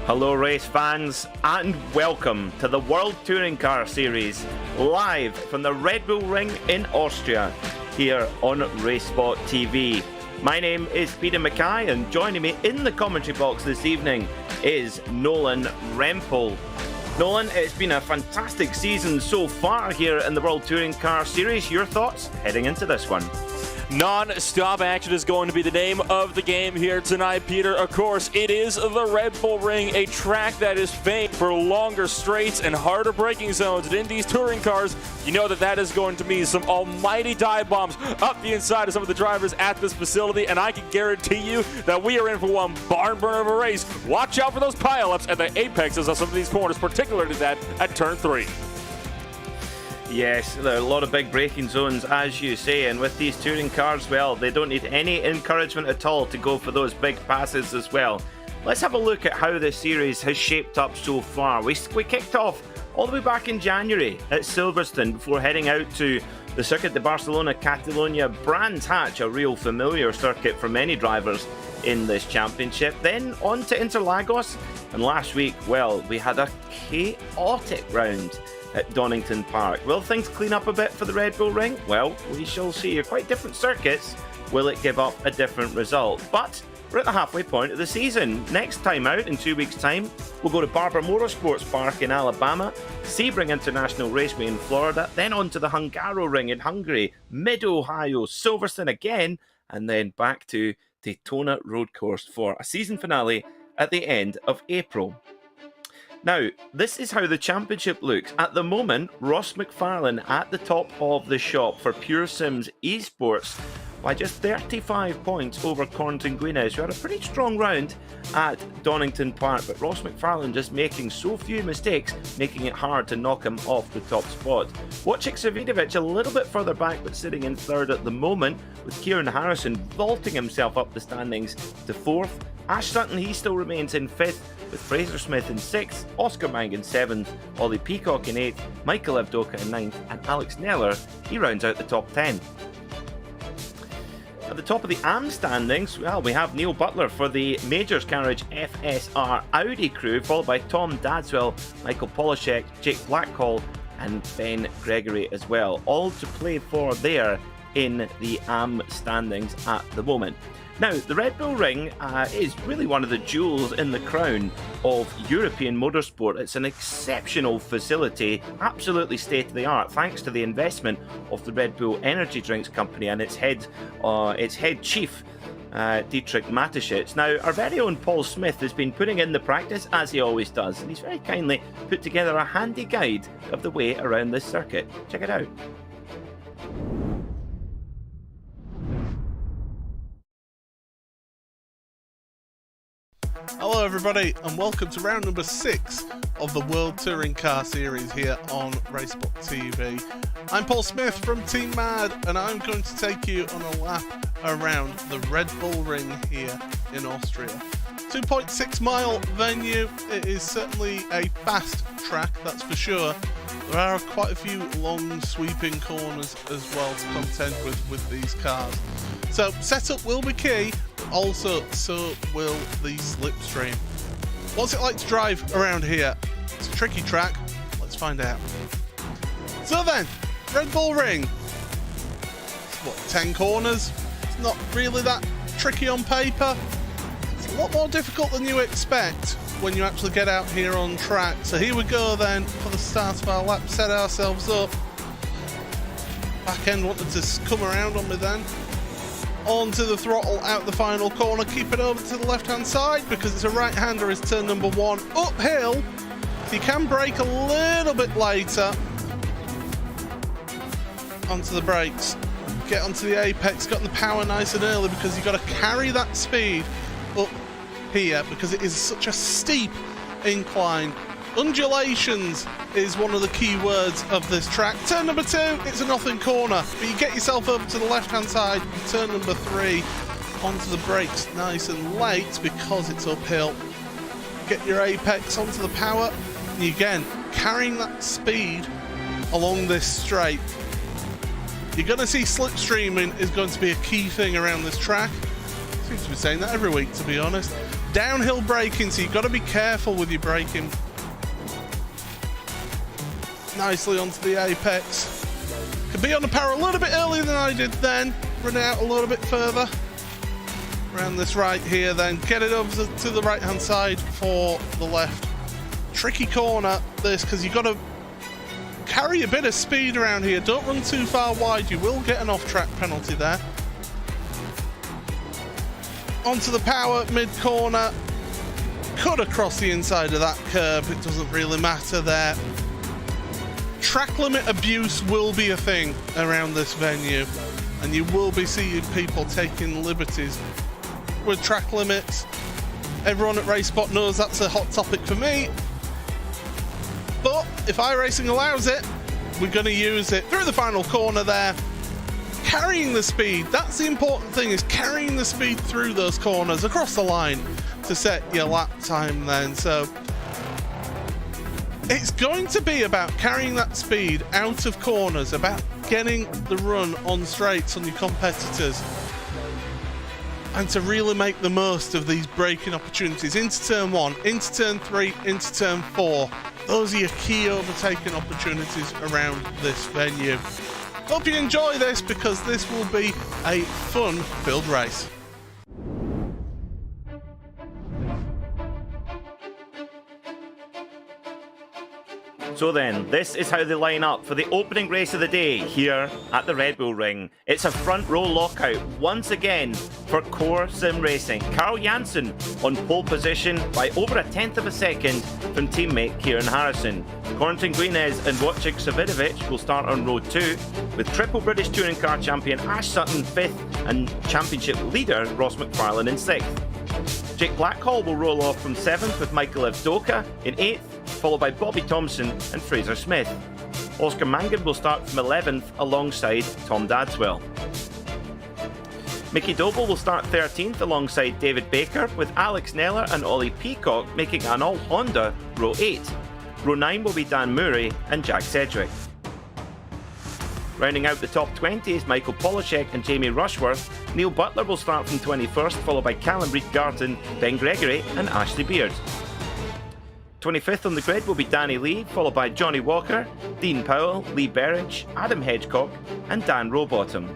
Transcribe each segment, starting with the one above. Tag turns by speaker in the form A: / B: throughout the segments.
A: Hello race fans and welcome to the World Touring Car Series live from the Red Bull Ring in Austria here on RaceSpotTV. My name is Peter Mackay and joining me in the commentary box this evening is Nolan Rempel. Nolan, it's been a fantastic season so far here in the World Touring Car Series. Your thoughts heading into this one?
B: Non-stop action is going to be the name of the game here tonight, Peter. Of course, it is the Red Bull Ring, a track that is famed for longer straights and harder braking zones. And in these touring cars, you know that is going to mean some almighty dive bombs up the inside of some of the drivers at this facility. And I can guarantee you that we are in for one barn burner of a race. Watch out for those pile-ups at the apexes of some of these corners, particularly that at turn 3.
A: Yes, there are a lot of big braking zones, as you say, and with these touring cars, well, they don't need any encouragement at all to go for those big passes as well. Let's have a look at how this series has shaped up so far. We kicked off all the way back in January at Silverstone before heading out to the Circuit de Barcelona Catalunya, Brands Hatch, a real familiar circuit for many drivers in this championship. Then on to Interlagos, and last week, well, we had a chaotic round at Donington Park. Will things clean up a bit for the Red Bull Ring? Well, we shall see. Quite different circuits. Will it give up a different result? But we're at the halfway point of the season. Next time out, in 2 weeks' time, we'll go to Barber Motorsports Park in Alabama, Sebring International Raceway in Florida, then on to the Hungaro Ring in Hungary, Mid-Ohio, Silverstone again, and then back to Daytona Road Course for a season finale at the end of April. Now, this is how the championship looks. At the moment, Ross McFarlane at the top of the shop for Pure Sims Esports by just 35 points over Constanguinez, who had a pretty strong round at Donington Park. But Ross McFarlane just making so few mistakes, making it hard to knock him off the top spot. Wojciech Savidovic a little bit further back, but sitting in third at the moment, with Kieran Harrison vaulting himself up the standings to fourth. Ash Sutton, he still remains in fifth, with Fraser Smith in 6th, Oscar Mang in 7th, Ollie Peacock in 8th, Michael Evdoka in 9th, and Alex Neller, he rounds out the top 10. At the top of the AM standings, well, we have Neil Butler for the Majors Carriage FSR Audi crew, followed by Tom Dadswell, Michael Polishek, Jake Blackhall, and Ben Gregory as well, all to play for there in the AM standings at the moment. Now, the Red Bull Ring is really one of the jewels in the crown of European motorsport. It's an exceptional facility, absolutely state-of-the-art, thanks to the investment of the Red Bull Energy Drinks Company and its head chief, Dietrich Mateschitz. Now, our very own Paul Smith has been putting in the practice, as he always does, and he's very kindly put together a handy guide of the way around this circuit. Check it out.
C: Hello everybody and welcome to round number 6 of the World Touring Car Series here on RaceSpotTV. I'm Paul Smith from Team Mad and I'm going to take you on a lap around the Red Bull Ring here in Austria. 2.6 mile venue. It is certainly a fast track, that's for sure. There are quite a few long sweeping corners as well to contend with these cars. So setup will be key, also so will the slipstream. What's it like to drive around here? It's a tricky track, let's find out. So then, Red Bull Ring. What, 10 corners? It's not really that tricky on paper. It's a lot more difficult than you expect when you actually get out here on track. So here we go then for the start of our lap, set ourselves up. Back end wanted to come around on me then. Onto the throttle, out the final corner, keep it over to the left hand side because it's a right hander is turn number 1, uphill, so you can brake a little bit later. Onto the brakes, get onto the apex, got the power nice and early because you've got to carry that speed up here because it is such a steep incline. Undulations is one of the key words of this track. Turn number 2, it's a nothing corner, but you get yourself over to the left hand side. Turn number 3, onto the brakes nice and late because it's uphill. Get your apex onto the power, and again, carrying that speed along this straight. You're going to see slipstreaming is going to be a key thing around this track. Seems to be saying that every week, to be honest. Downhill braking, so you've got to be careful with your braking. Nicely onto the apex. Could be on the power a little bit earlier than I did then. Run out a little bit further. Around this right here then. Get it over to the right hand side for the left. Tricky corner this because you've got to carry a bit of speed around here. Don't run too far wide. You will get an off track penalty there. Onto the power mid corner. Cut across the inside of that curb. It doesn't really matter there. Track limit abuse will be a thing around this venue, and you will be seeing people taking liberties with track limits. Everyone at RaceSpot knows that's a hot topic for me, but if iRacing allows it, we're going to use it. Through the final corner there, carrying the speed. That's the important thing, is carrying the speed through those corners across the line to set your lap time then. So it's going to be about carrying that speed out of corners, about getting the run on straights on your competitors, and to really make the most of these braking opportunities into turn 1, into turn 3, into turn 4. Those are your key overtaking opportunities around this venue. Hope you enjoy this because this will be a fun-filled race.
A: So then, this is how they line up for the opening race of the day here at the Red Bull Ring. It's a front row lockout once again for Core Sim Racing. Carl Janssen on pole position by over a tenth of a second from teammate Kieran Harrison. Corentin Guinez and Wojciech Savidovic will start on row 2, with triple British Touring Car champion Ash Sutton 5th and championship leader Ross McFarlane in 6th. Jake Blackhall will roll off from 7th with Michael Evdoka in 8th, followed by Bobby Thompson and Fraser Smith. Oscar Mangan will start from 11th alongside Tom Dadswell. Mickey Doble will start 13th alongside David Baker, with Alex Neller and Ollie Peacock making an all-Honda row 8. Row 9 will be Dan Murray and Jack Sedgwick. Rounding out the top 20 is Michael Polishek and Jamie Rushworth. Neil Butler will start from 21st, followed by Callum Reed-Garton, Ben Gregory and Ashley Beard. 25th on the grid will be Danny Lee, followed by Johnny Walker, Dean Powell, Lee Berridge, Adam Hedgecock and Dan Rowbottom.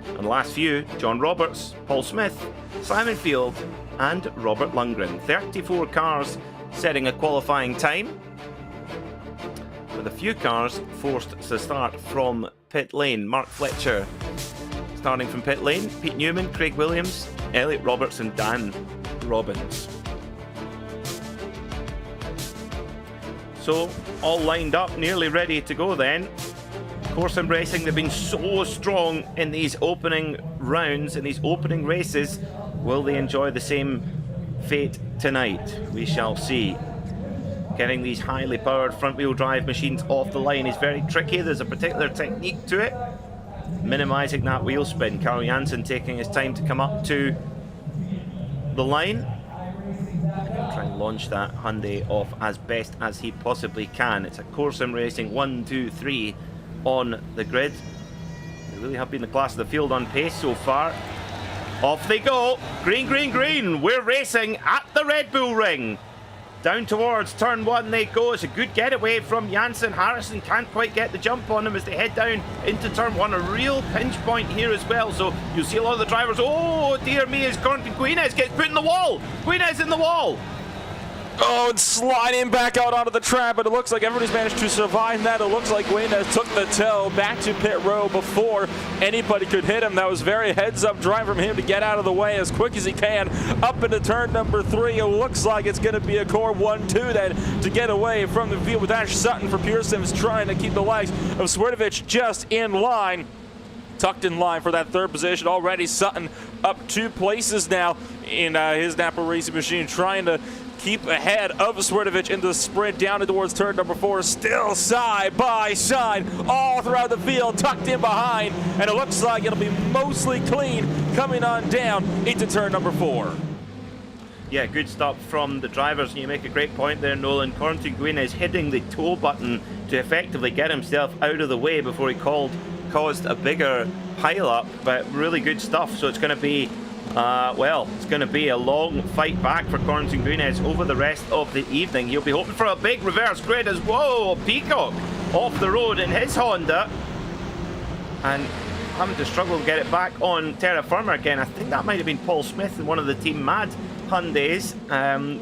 A: And the last few, John Roberts, Paul Smith, Simon Field and Robert Lundgren. 34 cars setting a qualifying time, with a few cars forced to start from pit lane. Mark Fletcher starting from pit lane, Pete Newman, Craig Williams, Elliot Roberts and Dan Robbins. So, all lined up, nearly ready to go then. Core Sim Racing, they've been so strong in these opening rounds, in these opening races. Will they enjoy the same fate tonight? We shall see. Getting these highly powered front-wheel drive machines off the line is very tricky. There's a particular technique to it. Minimising that wheel spin. Carl Janssen taking his time to come up to the line. Try and launch that Hyundai off as best as he possibly can. It's a Corsim Racing 1, 2, 3 on the grid. They really have been the class of the field on pace so far. Off they go. Green, green, green. We're racing at the Red Bull Ring. Down towards turn 1 they go. It's a good getaway from Janssen. Harrison can't quite get the jump on him as they head down into turn 1. A real pinch point here as well. So you'll see a lot of the drivers. Oh dear me, as Guinez gets put in the wall. Guinez in the wall.
B: Oh, and sliding back out onto the track, but it looks like everybody's managed to survive that. It looks like Guinez took the tow back to pit row before anybody could hit him. That was very heads-up drive from him to get out of the way as quick as he can. Up into turn number 3, it looks like it's going to be a core 1-2 then to get away from the field with Ash Sutton for Pearson's trying to keep the legs of Swiatovich just in line. Tucked in line for that third position already. Sutton up 2 places now in his Napa Racing machine, trying to keep ahead of Swiatovich in the sprint down towards turn number 4. Still side by side all throughout the field, tucked in behind, and it looks like it'll be mostly clean coming on down into turn number 4.
A: Yeah, good stop from the drivers. You make a great point there, Nolan. Corentin Guinez hitting the tow button to effectively get himself out of the way before he caused a bigger pile-up, but really good stuff. So it's going to be it's going to be a long fight back for Corentin Guinez over the rest of the evening. He'll be hoping for a big reverse grid as whoa, Peacock off the road in his Honda and having to struggle to get it back on terra firma again. I think that might have been Paul Smith in one of the Team Mad Hyundais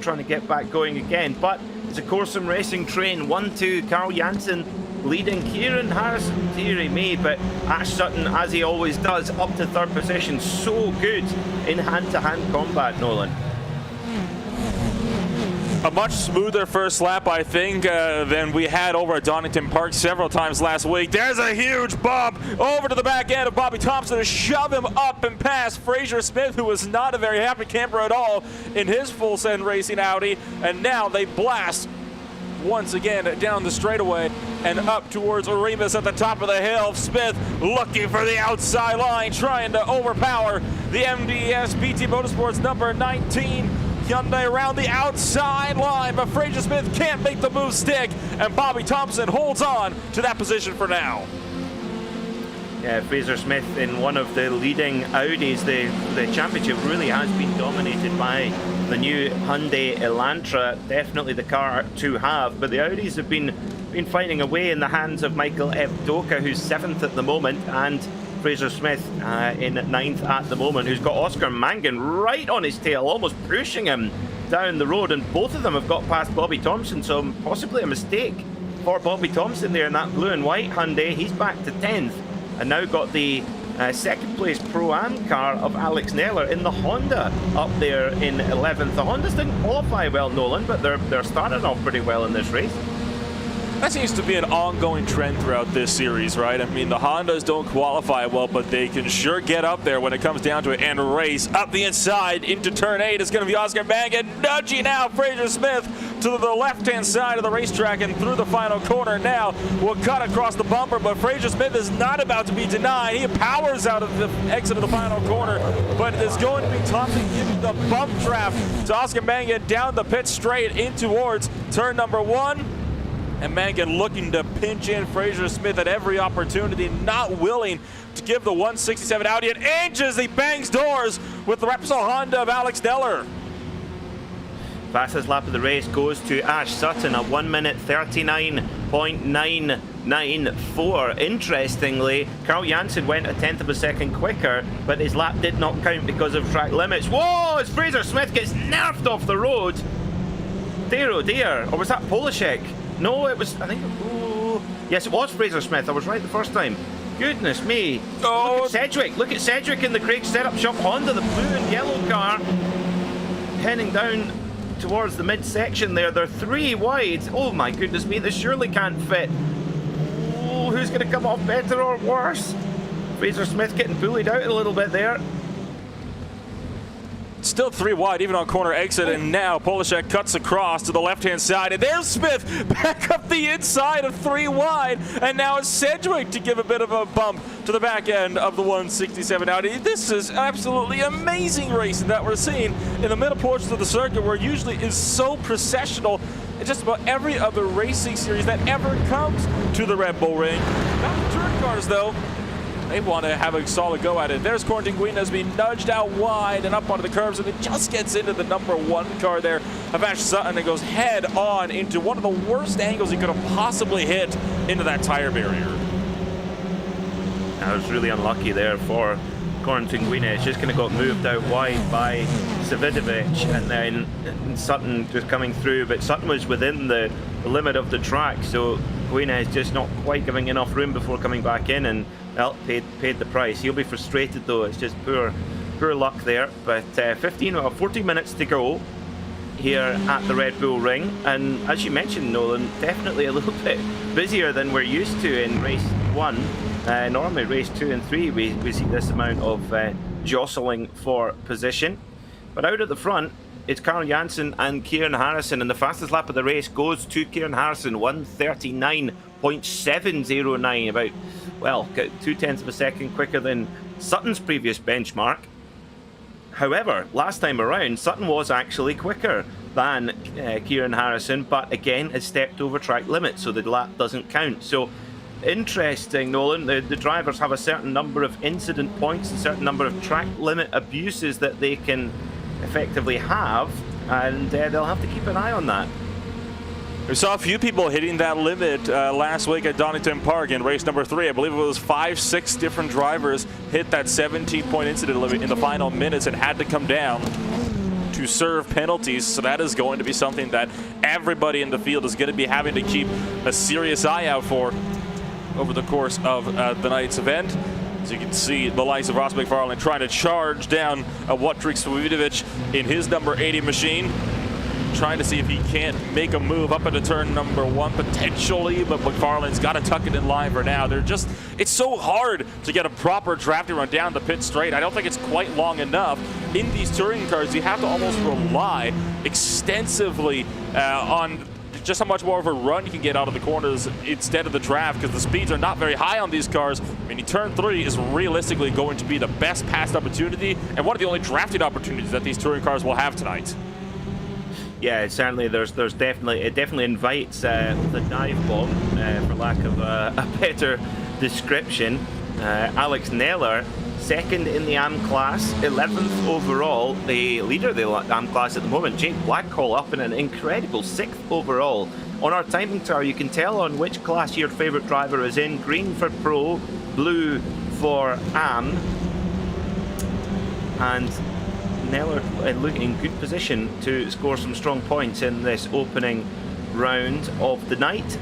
A: trying to get back going again. But it's a Corsim Racing train. 1-2, Carl Janssen leading. Kieran Harrison, dearie me, but Ash Sutton, as he always does, up to third position. So good in hand-to-hand combat, Nolan.
B: A much smoother first lap, I think, than we had over at Donington Park several times last week. There's a huge bump over to the back end of Bobby Thompson to shove him up and past Fraser Smith, who was not a very happy camper at all in his full send racing Audi. And now they blast once again down the straightaway and up towards Remus at the top of the hill. Smith looking for the outside line, trying to overpower the MDS BT Motorsports number 19 Hyundai around the outside line, but Fraser Smith can't make the move stick, and Bobby Thompson holds on to that position for now.
A: Yeah, Fraser Smith in one of the leading Audis. The championship really has been dominated by the new Hyundai Elantra. Definitely the car to have, but the Audis have been fighting away in the hands of Michael F. Doka, who's 7th at the moment, and Fraser Smith in 9th at the moment, who's got Oscar Mangan right on his tail, almost pushing him down the road, and both of them have got past Bobby Thompson, so possibly a mistake for Bobby Thompson there in that blue and white Hyundai. He's back to 10th and now got the second place Pro-Am car of Alex Neller in the Honda up there in 11th. The Hondas didn't qualify well, Nolan, but they're starting off pretty well in this race.
B: That seems to be an ongoing trend throughout this series, right? I mean, the Hondas don't qualify well, but they can sure get up there when it comes down to it and race. Up the inside into turn 8 is going to be Oscar Mangan, nudging out Fraser Smith to the left-hand side of the racetrack and through the final corner now. Will cut across the bumper, but Fraser Smith is not about to be denied. He powers out of the exit of the final corner, but it is going to be Thompson giving the bump draft to Oscar Mangan down the pit straight in towards turn number 1. And Mangan looking to pinch in Fraser Smith at every opportunity, not willing to give the 167 Audi an inch as he bangs doors with the Repsol Honda of Alex Neller.
A: Fastest lap of the race goes to Ash Sutton at 1 minute 39.994. Interestingly, Carl Janssen went a tenth of a second quicker, but his lap did not count because of track limits. Whoa, as Fraser Smith gets nerfed off the road. Dear oh dear, or was that Polishek? No, it was, I think, oh, yes, it was Fraser Smith. I was right the first time. Goodness me. Oh. Look at Sedgwick. Look at Sedgwick in the Craig Setup Shop Honda, the blue and yellow car, heading down towards the midsection there. They're 3 wide. Oh my goodness me, this surely can't fit. Oh, who's going to come off better or worse? Fraser Smith getting bullied out a little bit there.
B: still 3 wide, even on corner exit, and now Polishek cuts across to the left-hand side, and there's Smith back up the inside of 3 wide, and now it's Sedgwick to give a bit of a bump to the back end of the 167 Audi. This is absolutely amazing racing that we're seeing in the middle portions of the circuit, where it usually is so processional in just about every other racing series that ever comes to the Red Bull Ring. Not the touring cars, though. They want to have a solid go at it. There's Quarantine has been nudged out wide and up onto the curves, and it just gets into the number 1 car there of Ash Sutton, and goes head on into one of the worst angles he could have possibly hit into that tire barrier.
A: I was really unlucky there for Quarantine. It's just kind of got moved out wide by Savidovic, and then Sutton just coming through, but Sutton was within the limit of the track, so Guina is just not quite giving enough room before coming back in, and well, paid the price. He'll be frustrated though. It's just poor luck there. But 14 minutes to go here at the Red Bull Ring, and as you mentioned, Nolan, definitely a little bit busier than we're used to in race 1. Normally race 2 and 3 we see this amount of jostling for position, but out at the front it's Carl Janssen and Kieran Harrison, and the fastest lap of the race goes to Kieran Harrison, 1:39.709, about, well, 0.2 of a second quicker than Sutton's previous benchmark. However, last time around, Sutton was actually quicker than Kieran Harrison, but again has stepped over track limit, so the lap doesn't count. So interesting, Nolan. The drivers have a certain number of incident points, a certain number of track limit abuses that they can effectively have, and they'll have to keep an eye on that.
B: We saw a few people hitting that limit last week at Donington Park in race number 3. I believe it was 5-6 different drivers hit that 17-point incident limit in the final minutes and had to come down to serve penalties. So that is going to be something that everybody in the field is going to be having to keep a serious eye out for over the course of the night's event. As you can see, the likes of Ross McFarlane trying to charge down Wojtek Savidovic in his number 80 machine, trying to see if he can't make a move up into turn number 1 potentially, but McFarlane's got to tuck it in line for now. It's so hard to get a proper drafting run down the pit straight. I don't think it's quite long enough. In these touring cars, you have to almost rely extensively on just how much more of a run you can get out of the corners instead of the draft, because the speeds are not very high on these cars. I mean, turn 3 is realistically going to be the best passed opportunity and one of the only drafting opportunities that these touring cars will have tonight.
A: Yeah, certainly. It definitely invites the dive bomb, for lack of a better description. Alex Neller, second in the AM class, 11th overall. The leader of the AM class at the moment, Jake Blackhall, up in an incredible 6th overall. On our timing tower, you can tell on which class your favourite driver is in. Green for Pro, blue for AM. And Neller looking in good position to score some strong points in this opening round of the night.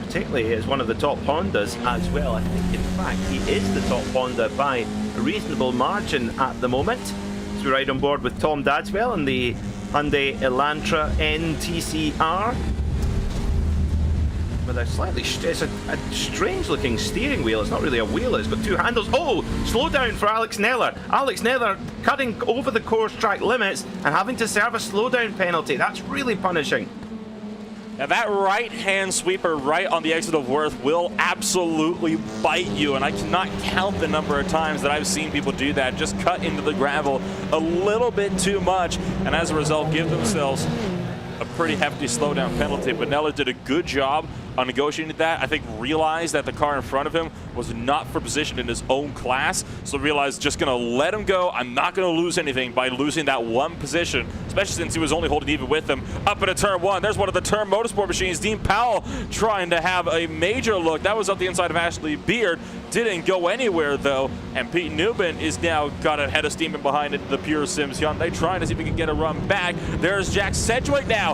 A: Particularly as one of the top Hondas as well. I think in fact he is the top Honda by a reasonable margin at the moment. So we ride on board with Tom Dadswell and the Hyundai Elantra NTCR. With a it's a strange looking steering wheel. It's not really a wheel, it's got 2 handles. Oh, slow down for Alex Neller. Alex Neller cutting over the course track limits and having to serve a slowdown penalty. That's really punishing.
B: Now that right-hand sweeper right on the exit of Worth will absolutely bite you, and I cannot count the number of times that I've seen people do that, just cut into the gravel a little bit too much, and as a result give themselves a pretty hefty slowdown penalty. But Neller did a good job on negotiating that. I think realized that the car in front of him was not for position in his own class, so realized just gonna let him go. I'm not gonna lose anything by losing that 1 position, especially since he was only holding even with him up into turn 1. There's one of the Turn Motorsport machines, Dean Powell, trying to have a major look. That was up the inside of Ashley Beard, didn't go anywhere though, and Pete Newman is now got a head of steam in behind it, the Pure Sims Hyundai, trying to see if he can get a run back. There's Jack Sedgwick now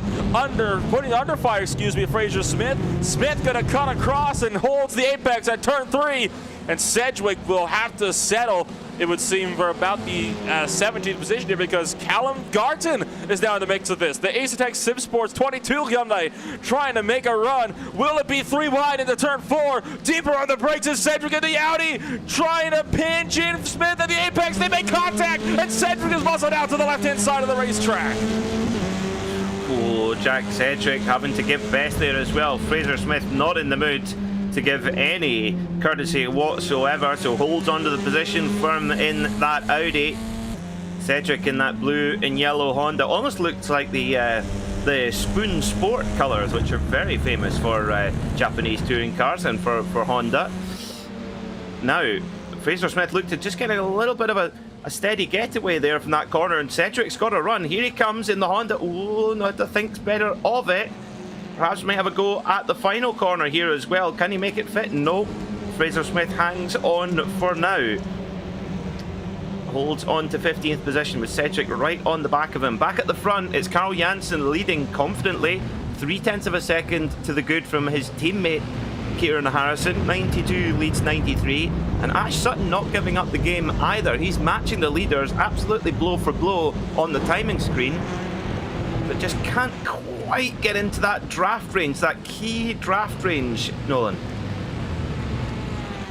B: putting under fire, Fraser Smith. Smith gonna cut across and holds the apex at turn 3, and Sedgwick will have to settle it would seem, for about the 17th position here, because Callum Garton is now in the mix of this. The Ace-Tech Sim Sports 22 Hyundai trying to make a run. Will it be 3 wide into turn 4? Deeper on the brakes is Cedric in the Audi, trying to pinch in Smith at the apex. They make contact, and Cedric is muscled out to the left-hand side of the racetrack.
A: Oh, Jack Cedric having to give best there as well. Fraser Smith not in the mood to give any courtesy whatsoever, so holds onto the position firm in that Audi. Cedric in that blue and yellow Honda. Almost looks like the Spoon Sport colours, which are very famous for Japanese touring cars and for Honda. Now, Fraser Smith looked to just get a little bit of a steady getaway there from that corner, and Cedric's got a run. Here he comes in the Honda. Oh, no, to think better of it. Perhaps might have a go at the final corner here as well. Can he make it fit? No. Fraser Smith hangs on for now. Holds on to 15th position with Cedric right on the back of him. Back at the front, it's Carl Janssen leading confidently. 0.3 of a second to the good from his teammate Kieran Harrison. 92 leads 93. And Ash Sutton not giving up the game either. He's matching the leaders absolutely blow for blow on the timing screen, but just can't quite get into that draft range, that key draft range, Nolan.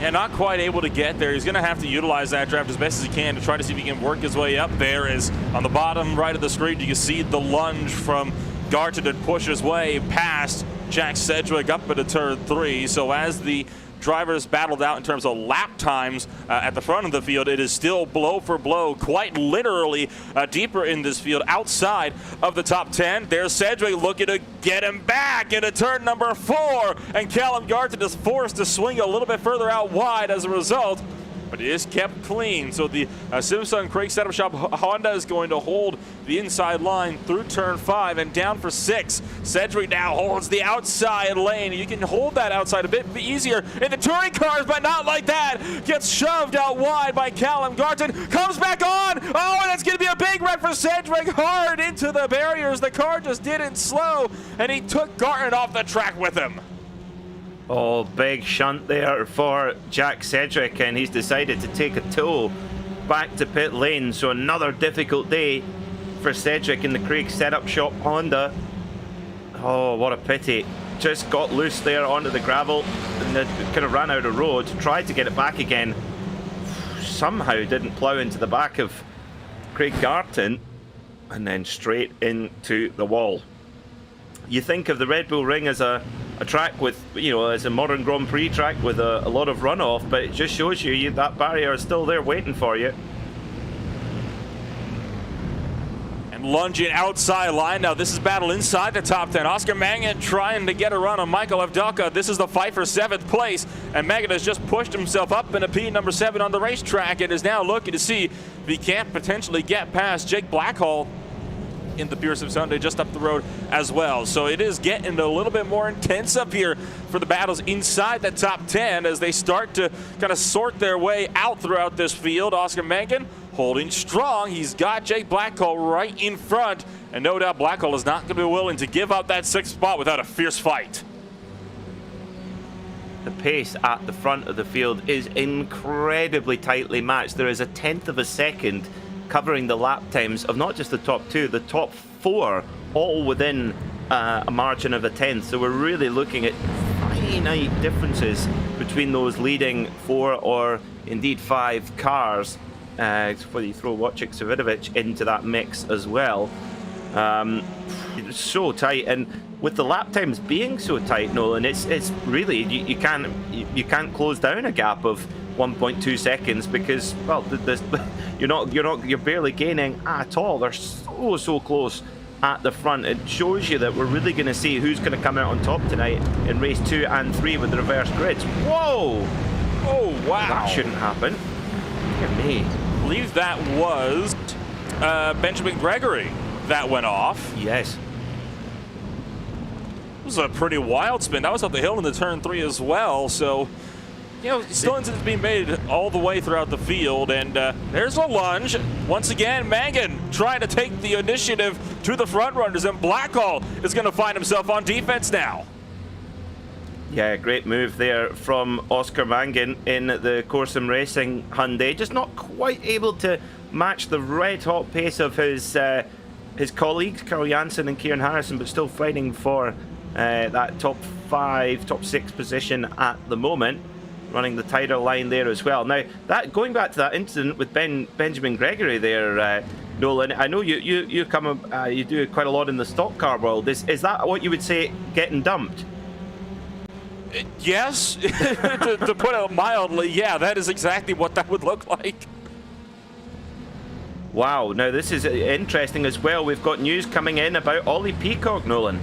B: Yeah, not quite able to get there. He's going to have to utilize that draft as best as he can to try to see if he can work his way up there. As on the bottom right of the screen, you can see the lunge from Garton to push his way past Jack Cedric up into turn 3. So as the drivers battled out in terms of lap times at the front of the field, it is still blow for blow, quite literally deeper in this field outside of the top 10. There's Cedric looking to get him back into turn number 4, and Callum Garton is forced to swing a little bit further out wide as a result, but it is kept clean. So the Samsung Craig Setup Shop Honda is going to hold the inside line through turn 5 and down for 6. Cedric now holds the outside lane. You can hold that outside a bit easier in the touring cars, but not like that. Gets shoved out wide by Callum Garton. Comes back on. Oh, and it's going to be a big wreck for Cedric. Hard into the barriers. The car just didn't slow, and he took Garton off the track with him.
A: Oh, big shunt there for Jack Cedric, and he's decided to take a tow back to pit lane. So another difficult day for Cedric in the Craig Setup Shop Honda. Oh, what a pity. Just got loose there onto the gravel and kind of ran out of road. Tried to get it back again. Somehow didn't plough into the back of Craig Garton and then straight into the wall. You think of the Red Bull Ring as a track with, you know, as a modern Grand Prix track with a lot of runoff, but it just shows you that barrier is still there waiting for you.
B: And lunging outside line. Now this is battle inside the top 10. Oscar Mangan trying to get a run on Michael Avdalka. This is the fight for 7th place, and Mangan has just pushed himself up in a P number 7 on the racetrack and is now looking to see if he can't potentially get past Jake Blackhall in the Pearson Sunday just up the road as well. So it is getting a little bit more intense up here for the battles inside the top 10 as they start to kind of sort their way out throughout this field. Oscar Mangan holding strong. He's got Jake Blackhall right in front, and no doubt Blackhall is not going to be willing to give up that 6th spot without a fierce fight.
A: The pace at the front of the field is incredibly tightly matched. There is a 1/10 of a second covering the lap times of not just the top 2, the top 4, all within a margin of a 1/10. So we're really looking at finite differences between those leading 4 or indeed 5 cars. Before you throw Wojciech Savidovic into that mix as well. It's so tight, and with the lap times being so tight, Nolan, it's really you can't close down a gap of 1.2 seconds because, well, you're barely gaining at all. They're so close at the front. It shows you that we're really going to see who's going to come out on top tonight in race 2 and 3 with the reverse grids. Whoa!
B: Oh wow!
A: That shouldn't happen. Look at me.
B: I believe that was Benjamin Gregory that went off.
A: Yes.
B: It was a pretty wild spin. That was up the hill into turn 3 as well. So, you know, still is being made all the way throughout the field, and there's a lunge. Once again, Mangan trying to take the initiative to the front runners, and Blackhall is going to find himself on defense now.
A: Yeah, great move there from Oscar Mangan in the Coursum Racing Hyundai. Just not quite able to match the red-hot pace of his colleagues, Carl Janssen and Kieran Harrison, but still fighting for that top 5, top 6 position at the moment, running the tighter line there as well. Now, that going back to that incident with Benjamin Gregory there, Nolan, I know you do quite a lot in the stock car world. Is that what you would say, getting dumped?
B: Yes, to put it mildly, yeah, that is exactly what that would look like.
A: Wow, now this is interesting as well. We've got news coming in about Ollie Peacock, Nolan.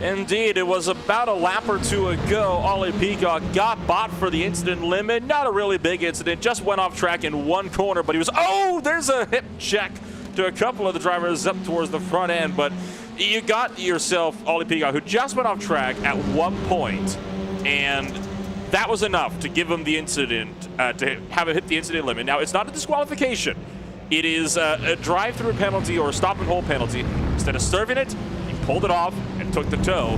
B: Indeed, it was about a lap or two ago. Ollie Peacock got bought for the incident limit. Not a really big incident, just went off track in one corner, but he was, oh, there's a hip check to a couple of the drivers up towards the front end, but you got yourself Ollie Peacock, who just went off track at one point, and that was enough to give him the incident, to have it hit the incident limit. Now, it's not a disqualification. It is a drive-through penalty or a stop-and-hold penalty. Instead of serving it, he pulled it off and took the tow.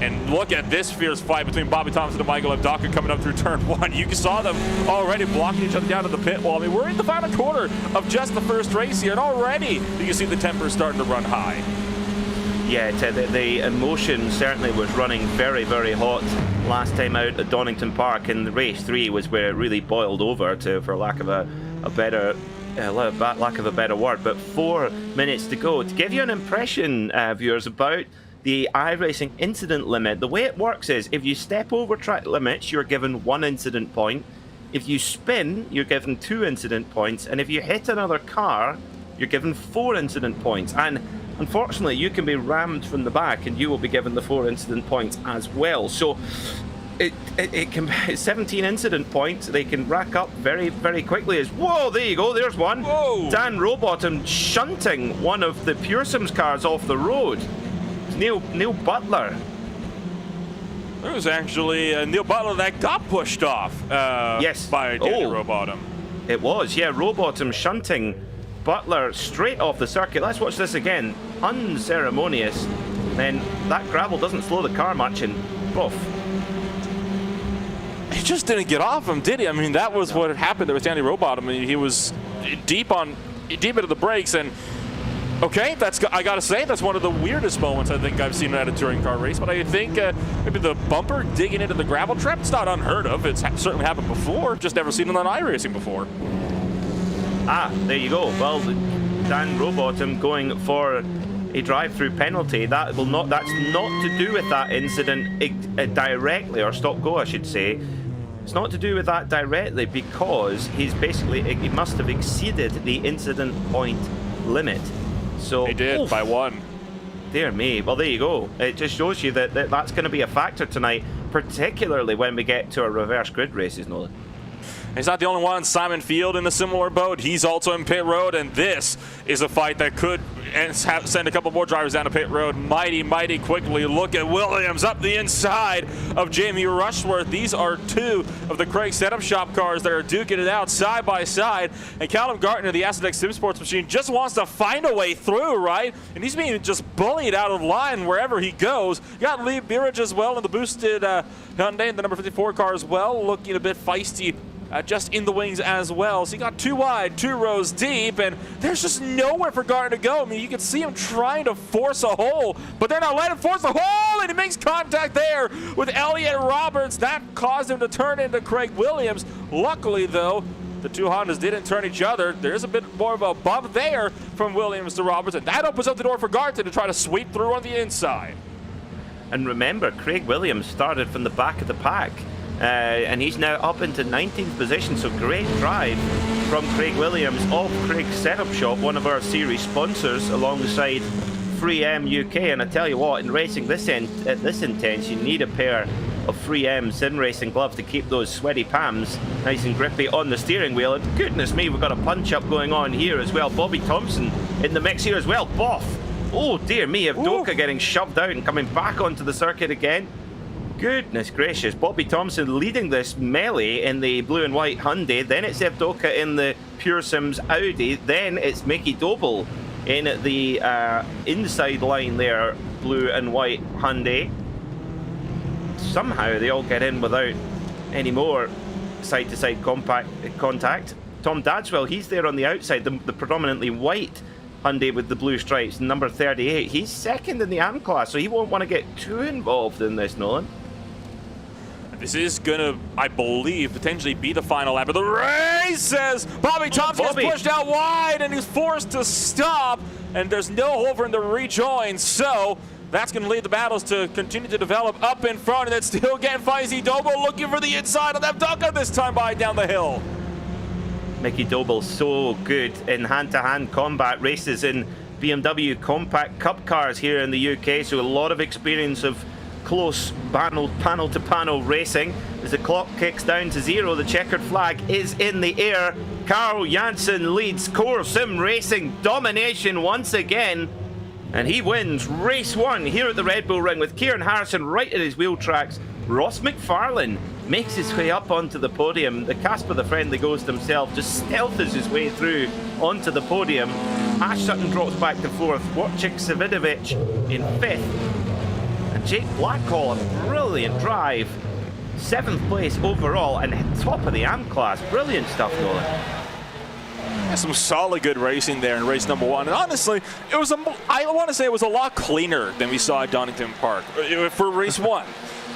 B: And look at this fierce fight between Bobby Thompson and Michael Evdoka coming up through turn 1. You saw them already blocking each other down to the pit wall. I mean, we're in the final quarter of just the first race here, and already you can see the temper starting to run high.
A: Yeah, the emotion certainly was running very, very hot last time out at Donington Park, and the race 3 was where it really boiled over, for lack of a better word. But 4 minutes to go. To give you an impression, viewers, about the iRacing incident limit, the way it works is if you step over track limits, you're given 1 incident point. If you spin, you're given 2 incident points. And if you hit another car, you're given 4 incident points. And unfortunately, you can be rammed from the back and you will be given the 4 incident points as well. So it can be 17 incident points. They can rack up very, very quickly. As whoa, there you go, there's one.
B: Whoa.
A: Dan Rowbottom shunting one of the Pearsons cars off the road. Neil Butler.
B: There was actually Neil Butler that got pushed off
A: yes.
B: by Danny Rowbottom.
A: It was, yeah, Rowbottom shunting Butler straight off the circuit. Let's watch this again. Unceremonious. Then that gravel doesn't slow the car much, and poof.
B: He just didn't get off him, did he? I mean, that was what had happened there with Danny Rowbottom. I mean, he was deep into the brakes, and okay, I gotta say, that's one of the weirdest moments I think I've seen at a touring car race. But I think maybe the bumper digging into the gravel trap, it's not unheard of. It's certainly happened before, just never seen it on iRacing before.
A: Ah, there you go. Well, Dan Rowbottom going for a drive-through penalty. That's not to do with that incident directly, or stop-go, I should say. It's not to do with that directly because he must have exceeded the incident point limit. So
B: he did by 1.
A: Dear me. Well, there you go. It just shows you that that's going to be a factor tonight, particularly when we get to our reverse grid races, Nolan.
B: He's not the only one. Simon Field in a similar boat. He's also in pit road, and this is a fight that could send a couple more drivers down to pit road mighty, mighty quickly. Look at Williams up the inside of Jamie Rushworth. These are 2 of the Craig Setup Shop cars that are duking it out side by side, and Callum Gartner, the Acidex Sim Sports machine, just wants to find a way through, right? And he's being just bullied out of line wherever he goes. You got Lee Beeridge as well in the boosted Hyundai in the number 54 car as well, looking a bit feisty. Just in the wings as well. So you got 2 wide, 2 rows deep, and there's just nowhere for Gartner to go. I mean, you can see him trying to force a hole, but they're not letting him force the hole, and he makes contact there with Elliott Roberts. That caused him to turn into Craig Williams. Luckily, though, the 2 Hondas didn't turn each other. There's a bit more of a bump there from Williams to Roberts, and that opens up the door for Gartner to try to sweep through on the inside.
A: And remember, Craig Williams started from the back of the pack. And he's now up into 19th position, so great drive from Craig Williams of Craig's Setup Shop, one of our series sponsors, alongside 3M UK. And I tell you what, in racing at this intense, you need a pair of 3M Sim Racing gloves to keep those sweaty palms nice and grippy on the steering wheel. And goodness me, we've got a punch-up going on here as well. Bobby Thompson in the mix here as well. Boff! Oh dear me, Evdoka getting shoved out and coming back onto the circuit again. Goodness gracious, Bobby Thompson leading this melee in the blue and white Hyundai, then it's Evdoka in the Pure Sims Audi, then it's Mickey Doble in the inside line there, blue and white Hyundai. somehow they all get in without any more side-to-side contact. Tom Dadswell, he's there on the outside, the predominantly white Hyundai with the blue stripes, number 38. He's second in the AM class, so he won't want to get too involved in this, Nolan.
B: This is gonna, I believe, potentially be the final lap of the race as Bobby Thompson gets pushed out wide and he's forced to stop, and there's no hole for him to rejoin, so that's going to lead the battles to continue to develop up in front, and it's still getting feisty. Doble looking for the inside of that Ducka this time by down the hill.
A: Mickey Doble so good in hand-to-hand combat races in BMW Compact Cup cars here in the UK, so a lot of experience of close panel-to-panel racing. As the clock kicks down to 0, the checkered flag is in the air. Carl Janssen leads Core Sim Racing domination once again, and he wins race 1 here at the Red Bull Ring with Kieran Harrison right at his wheel tracks. Ross McFarlane makes his way up onto the podium. The Casper the Friendly Ghost himself just stealths his way through onto the podium. Ash Sutton drops back to 4th. Wojciech Savidovic in 5th. And Jake Blackhall, a brilliant drive. 7th place overall and top of the AM class. Brilliant stuff, Nolan.
B: Yeah, some solid good racing there in race number 1. And honestly, it was I want to say it was a lot cleaner than we saw at Donington Park for race 1.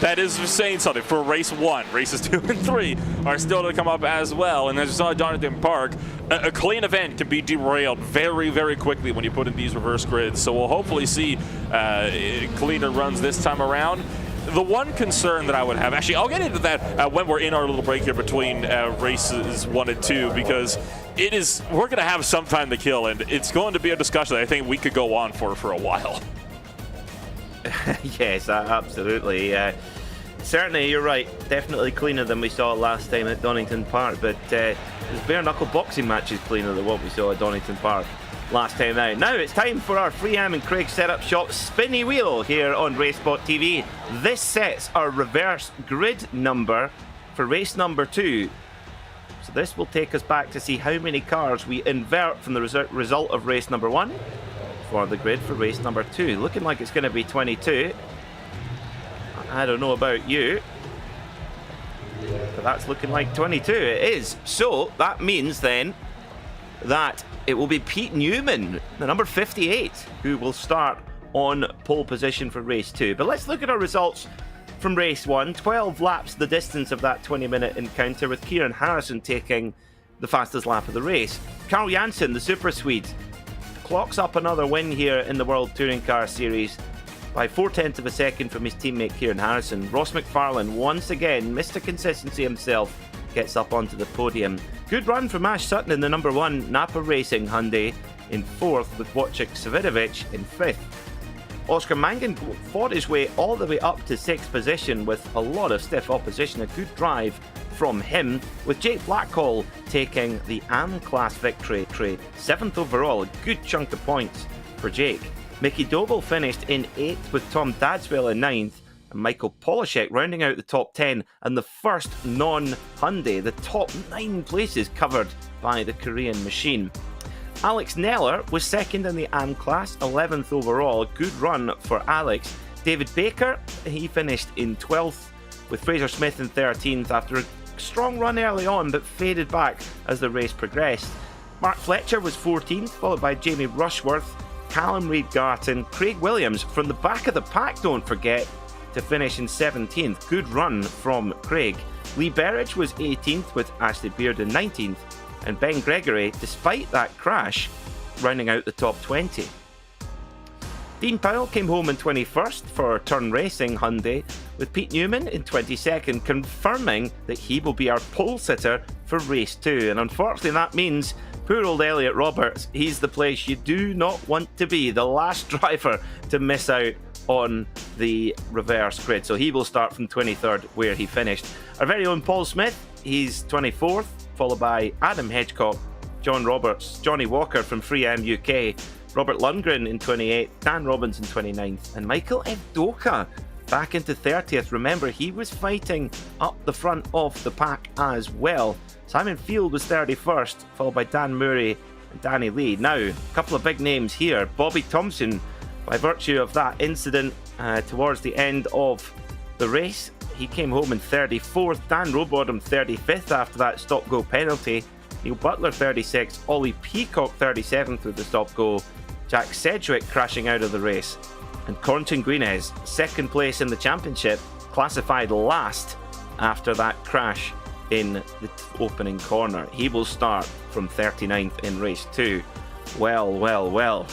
B: That is saying something for race 1. Races 2 and 3 are still to come up as well. And as you saw at Donington Park, a clean event can be derailed very, very quickly when you put in these reverse grids. So we'll hopefully see cleaner runs this time around. The one concern that I would have, actually, I'll get into that when we're in our little break here between races 1 and 2, because we're going to have some time to kill, and it's going to be a discussion that I think we could go on for a while.
A: Yes, absolutely. Certainly, you're right. Definitely cleaner than we saw last time at Donington Park, but there's bare knuckle boxing matches cleaner than what we saw at Donington Park last time out. Now it's time for our Freeham and Craig Setup Shop spinny wheel here on RaceSpotTV. This sets our reverse grid number for race number 2. So this will take us back to see how many cars we invert from the result of race number 1 for the grid for race number 2. Looking like it's going to be 22. I don't know about you, but that's looking like 22. It is. So that means then that it will be Pete Newman, the number 58, who will start on pole position for race 2. But let's look at our results from race 1. 12 laps the distance of that 20-minute encounter, with Kieran Harrison taking the fastest lap of the race. Carl Janssen, the Super Swede, clocks up another win here in the World Touring Car Series by 0.4 of a second from his teammate Kieran Harrison. Ross McFarlane, once again, Mr. Consistency himself, gets up onto the podium. Good run from Ash Sutton in the number 1 Napa Racing Hyundai in 4th, with Wojciech Savidovic in 5th. Oscar Mangan fought his way all the way up to 6th position with a lot of stiff opposition. A good drive from him, with Jake Blackhall taking the AM class victory. 7th overall, a good chunk of points for Jake. Mickey Doble finished in 8th, with Tom Dadswell in 9th, and Michael Polishek rounding out the top 10, and the first non-Hyundai, the top 9 places covered by the Korean machine. Alex Neller was 2nd in the AM class, 11th overall. A good run for Alex. David Baker, he finished in 12th, with Fraser Smith in 13th after a strong run early on, but faded back as the race progressed. Mark Fletcher was 14th, followed by Jamie Rushworth, Callum Reid-Garton, Craig Williams from the back of the pack, don't forget, to finish in 17th. Good run from Craig. Lee Berridge was 18th, with Ashley Beard in 19th, and Ben Gregory, despite that crash, rounding out the top 20. Dean Powell came home in 21st for Turn Racing Hyundai, with Pete Newman in 22nd, confirming that he will be our pole sitter for race 2. And unfortunately that means poor old Elliot Roberts, he's the place you do not want to be, the last driver to miss out on the reverse grid. So he will start from 23rd where he finished. Our very own Paul Smith, he's 24th, followed by Adam Hedgecock, John Roberts, Johnny Walker from Freeham UK, Robert Lundgren in 28th, Dan Robbins in 29th, and Michael Evdoka back into 30th. Remember, he was fighting up the front of the pack as well. Simon Field was 31st, followed by Dan Murray and Danny Lee. Now, a couple of big names here. Bobby Thompson, by virtue of that incident towards the end of the race, he came home in 34th. Dan Rowbottom 35th after that stop-go penalty. Neil Butler 36th. Ollie Peacock 37th with the stop-go. Jack Sedgwick crashing out of the race. And Corentin Guinez, second place in the championship, classified last after that crash in the opening corner. He will start from 39th in race 2. Well.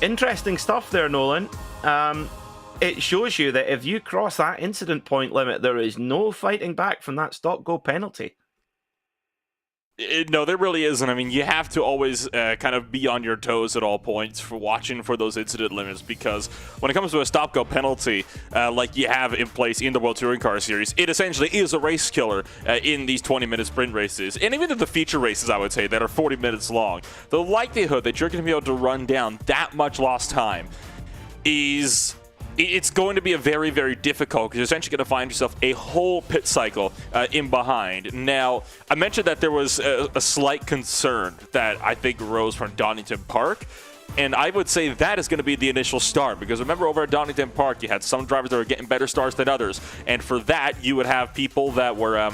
A: Interesting stuff there, Nolan. It shows you that if you cross that incident point limit, there is no fighting back from that stop-go penalty.
B: No, there really isn't. I mean, you have to always kind of be on your toes at all points for watching for those incident limits, because when it comes to a stop-go penalty like you have in place in the World Touring Car Series, it essentially is a race killer in these 20-minute sprint races. And even in the feature races, I would say, that are 40 minutes long, the likelihood that you're going to be able to run down that much lost time it's going to be a very, very difficult, because you're essentially going to find yourself a whole pit cycle in behind. Now, I mentioned that there was a slight concern that I think arose from Donington Park, and I would say that is going to be the initial start, because remember, over at Donington Park, you had some drivers that were getting better starts than others, and for that, you would have people that were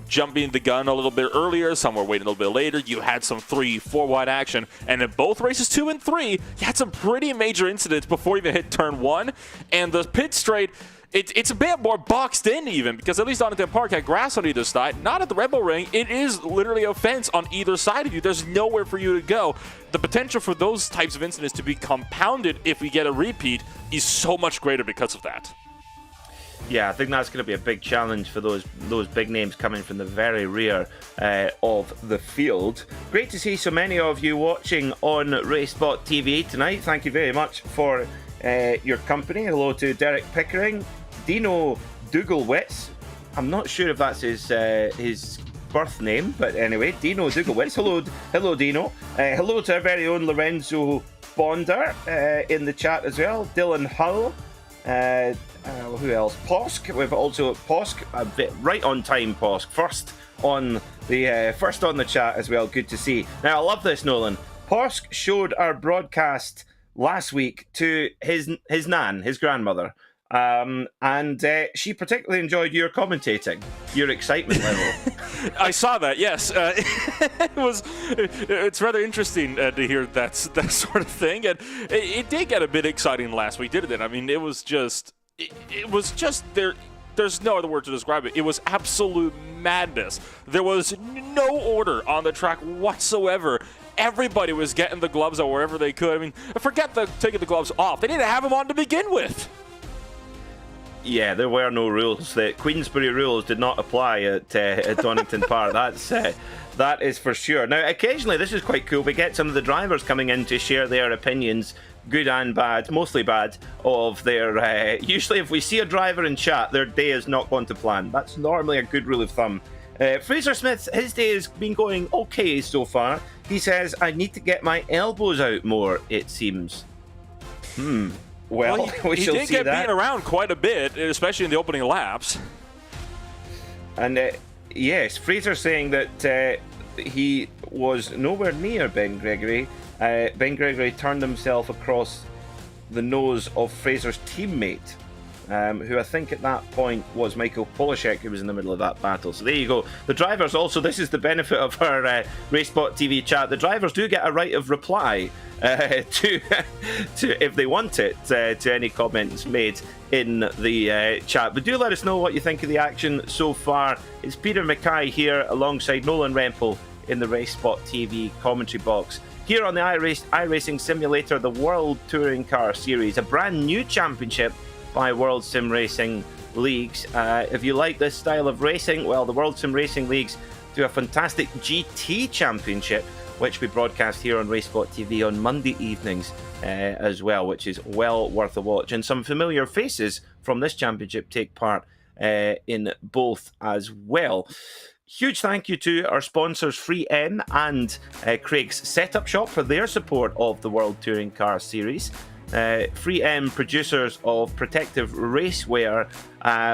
B: jumping the gun a little bit earlier, some were waiting a little bit later. You had some 3-4 wide action, and in both races 2 and 3, you had some pretty major incidents before you even hit turn 1, and the pit straight, it's a bit more boxed in even, because at least Donington Park had grass on either side. Not at the Red Bull Ring. It is literally a fence on either side of you. There's nowhere for you to go. The potential for those types of incidents to be compounded if we get a repeat is so much greater because of that.
A: Yeah, I think that's going to be a big challenge for those big names coming from the very rear of the field. Great to see so many of you watching on RaceSpotTV tonight. Thank you very much for your company. Hello to Derek Pickering, Dino Dougalwitz. I'm not sure if that's his birth name, but anyway, Dino Dougalwitz. Hello, Dino. Hello to our very own Lorenzo Bonder in the chat as well. Dylan Hull. Who else? Posk. We've also Posk. A bit right on time. Posk first on the chat as well. Good to see. Now I love this, Nolan. Posk showed our broadcast last week to his nan, his grandmother, and she particularly enjoyed your commentating, your excitement level.
B: I saw that, yes. It's rather interesting to hear that sort of thing, and it did get a bit exciting last week, didn't it? I mean, it was just there. There's no other word to describe it. It was absolute madness. There was no order on the track whatsoever. Everybody was getting the gloves out wherever they could. I mean, forget taking the gloves off. They didn't have them on to begin with.
A: Yeah, there were no rules. The Queensbury rules did not apply at Donington Park. That is for sure. Now, occasionally, this is quite cool. We get some of the drivers coming in to share their opinions, good and bad, mostly bad, of their... usually, if we see a driver in chat, their day is not going to plan. That's normally a good rule of thumb. Fraser Smith, his day has been going okay so far. He says, I need to get my elbows out more, it seems. Well, we shall see that. He did get
B: beaten around quite a bit, especially in the opening laps.
A: And yes, Fraser saying that he was nowhere near Ben Gregory. Ben Gregory turned himself across the nose of Fraser's teammate, who I think at that point was Michael Polishek, who was in the middle of that battle. So there you go. The drivers also, this is the benefit of our RaceSpotTV chat, the drivers do get a right of reply to if they want it, to any comments made in the chat. But do let us know what you think of the action so far. It's Peter Mackay here alongside Nolan Rempel in the RaceSpotTV commentary box. Here on the iRacing Simulator, the World Touring Car Series, a brand new championship by World Sim Racing Leagues. If you like this style of racing, well, the World Sim Racing Leagues do a fantastic GT championship, which we broadcast here on RaceSpotTV on Monday evenings as well, which is well worth a watch. And some familiar faces from this championship take part in both as well. Huge thank you to our sponsors FreeM and Craig's Setup Shop for their support of the World Touring Car Series. FreeM, producers of protective racewear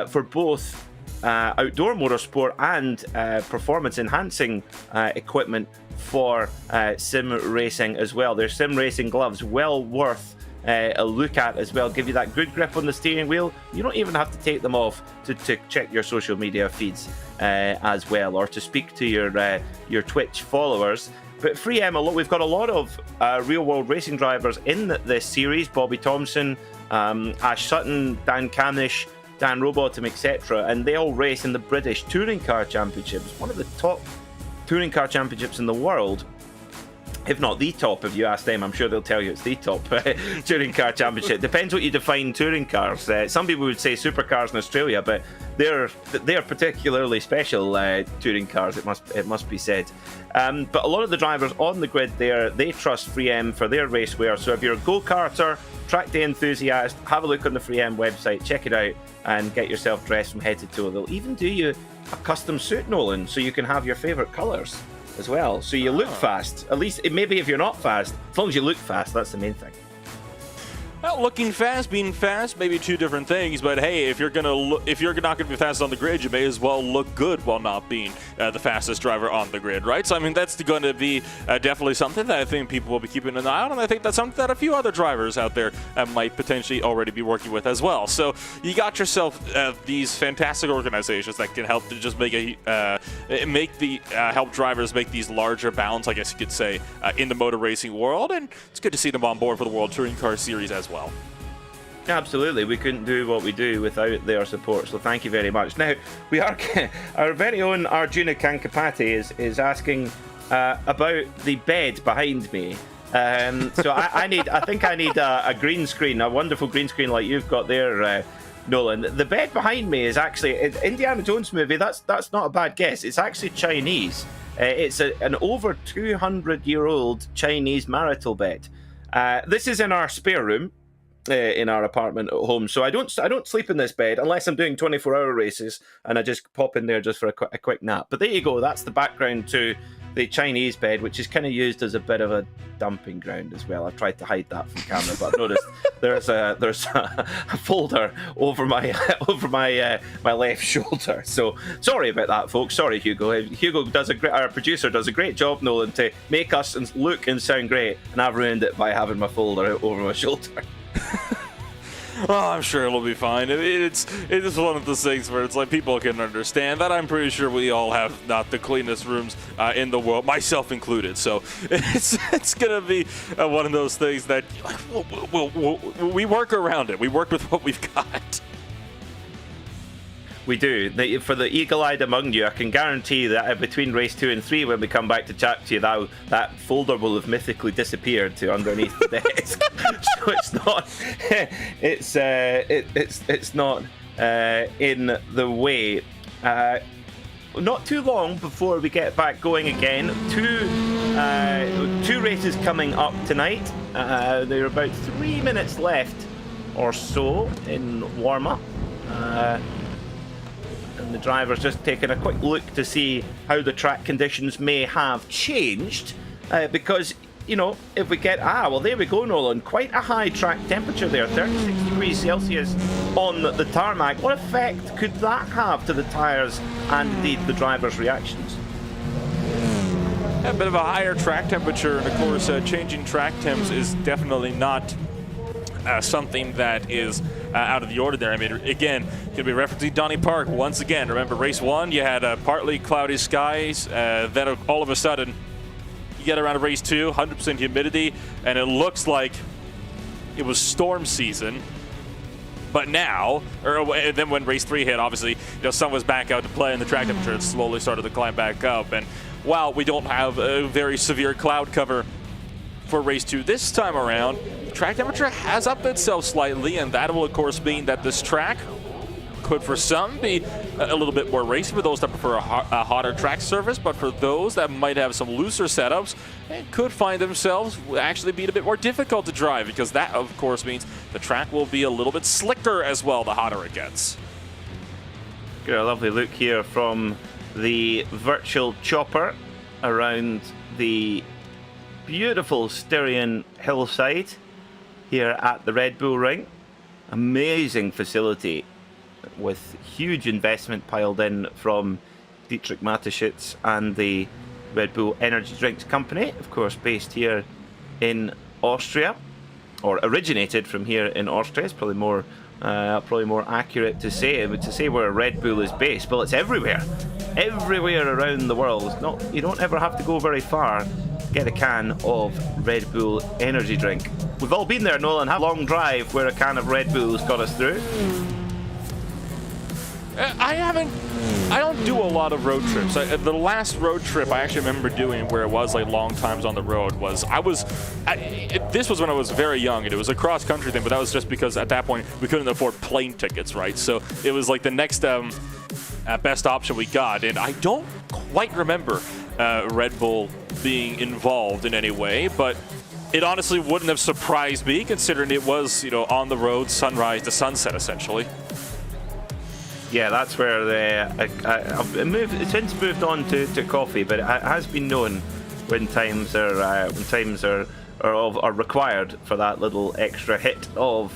A: for both outdoor motorsport and performance-enhancing equipment for sim racing as well. Their sim racing gloves well worth a look at as well, give you that good grip on the steering wheel. You don't even have to take them off to check your social media feeds as well, or to speak to your Twitch followers. But 3M, we've got a lot of real-world racing drivers in this series. Bobby Thompson, Ash Sutton, Dan Camish, Dan Robotham, etc. And they all race in the British Touring Car Championships, one of the top touring car championships in the world. If not the top, if you ask them, I'm sure they'll tell you it's the top touring car championship. Depends what you define touring cars. Some people would say supercars in Australia, but they're particularly special touring cars. It must be said. But a lot of the drivers on the grid there, they trust 3M for their racewear. So if you're a go-karter, track day enthusiast, have a look on the 3M website, check it out, and get yourself dressed from head to toe. They'll even do you a custom suit, Nolan, so you can have your favourite colours as well, so you look fast. At least, maybe if you're not fast, as long as you look fast, that's the main thing.
B: Well, looking fast, being fast, maybe two different things. But hey, if you're not gonna be fast on the grid, you may as well look good while not being the fastest driver on the grid, right? So I mean, that's going to be definitely something that I think people will be keeping an eye on, and I think that's something that a few other drivers out there might potentially already be working with as well. So you got yourself these fantastic organizations that can help to just help drivers make these larger bounds, I guess you could say, in the motor racing world, and it's good to see them on board for the World Touring Car Series as well.
A: Absolutely, we couldn't do what we do without their support, so thank you very much. Now, we are our very own Arjuna Kankapati is asking about the bed behind me. So I think I need a green screen, a wonderful green screen like you've got there, Nolan. The bed behind me is actually an Indiana Jones movie. That's not a bad guess. It's actually Chinese. It's an over 200-year-old Chinese marital bed. This is in our spare room in our apartment at home, so I don't sleep in this bed unless I'm doing 24-hour races and I just pop in there just for a quick nap. But there you go, that's the background to the Chinese bed, which is kind of used as a bit of a dumping ground as well. I've tried to hide that from camera, but I've noticed there's a folder over my my left shoulder. So sorry about that, folks. Sorry, Hugo. Hugo our producer does a great job, Nolan, to make us look and sound great, and I've ruined it by having my folder over my shoulder.
B: Oh, I'm sure it'll be fine. It's one of those things where it's like people can understand that. I'm pretty sure we all have not the cleanest rooms in the world, myself included. So it's gonna be one of those things that we work around it. We work with what we've got.
A: We do. For the eagle-eyed among you, I can guarantee that between race 2 and 3, when we come back to chat to you, that folder will have mythically disappeared to underneath the desk. So it's not in the way. Not too long before we get back going again. Two races coming up tonight. There are about 3 minutes left or so in warm-up. And the driver's just taking a quick look to see how the track conditions may have changed, because, you know, if we get there we go, Nolan, quite a high track temperature there, 36 degrees Celsius on the tarmac. What effect could that have to the tyres and indeed the driver's reactions?
B: A bit of a higher track temperature, and of course changing track temps is definitely not something that is out of the ordinary. I mean, again, going to be referencing Donny Park once again. Remember, race 1, you had partly cloudy skies. Then all of a sudden, you get around to race 2, 100% humidity, and it looks like it was storm season. But now, and then when race 3 hit, obviously, sun was back out to play, and the track temperature slowly started to climb back up. And while we don't have a very severe cloud cover for race 2 this time around, track temperature has upped itself slightly, and that will of course mean that this track could for some be a little bit more racy for those that prefer a hotter track surface, but for those that might have some looser setups, it could find themselves actually being a bit more difficult to drive, because that of course means the track will be a little bit slicker as well the hotter it gets.
A: Get a lovely look here from the virtual chopper around the beautiful Styrian hillside here at the Red Bull Ring. Amazing facility with huge investment piled in from Dietrich Mateschitz and the Red Bull Energy Drinks Company, of course based here in Austria. or originated from here in Austria. It's probably more accurate to say where Red Bull is based. Well, it's everywhere around the world. You don't ever have to go very far to get a can of Red Bull energy drink. We've all been there, Nolan. Have a long drive where a can of Red Bull's got us through.
B: I don't do a lot of road trips. The last road trip I actually remember doing where it was like long times on the road was this was when I was very young, and it was a cross country thing, but that was just because at that point we couldn't afford plane tickets, right? So it was like the next best option we got, and I don't quite remember Red Bull being involved in any way, but it honestly wouldn't have surprised me considering it was, on the road, sunrise to sunset essentially.
A: Yeah, that's where I've since moved on to coffee, but it has been known when times are required for that little extra hit of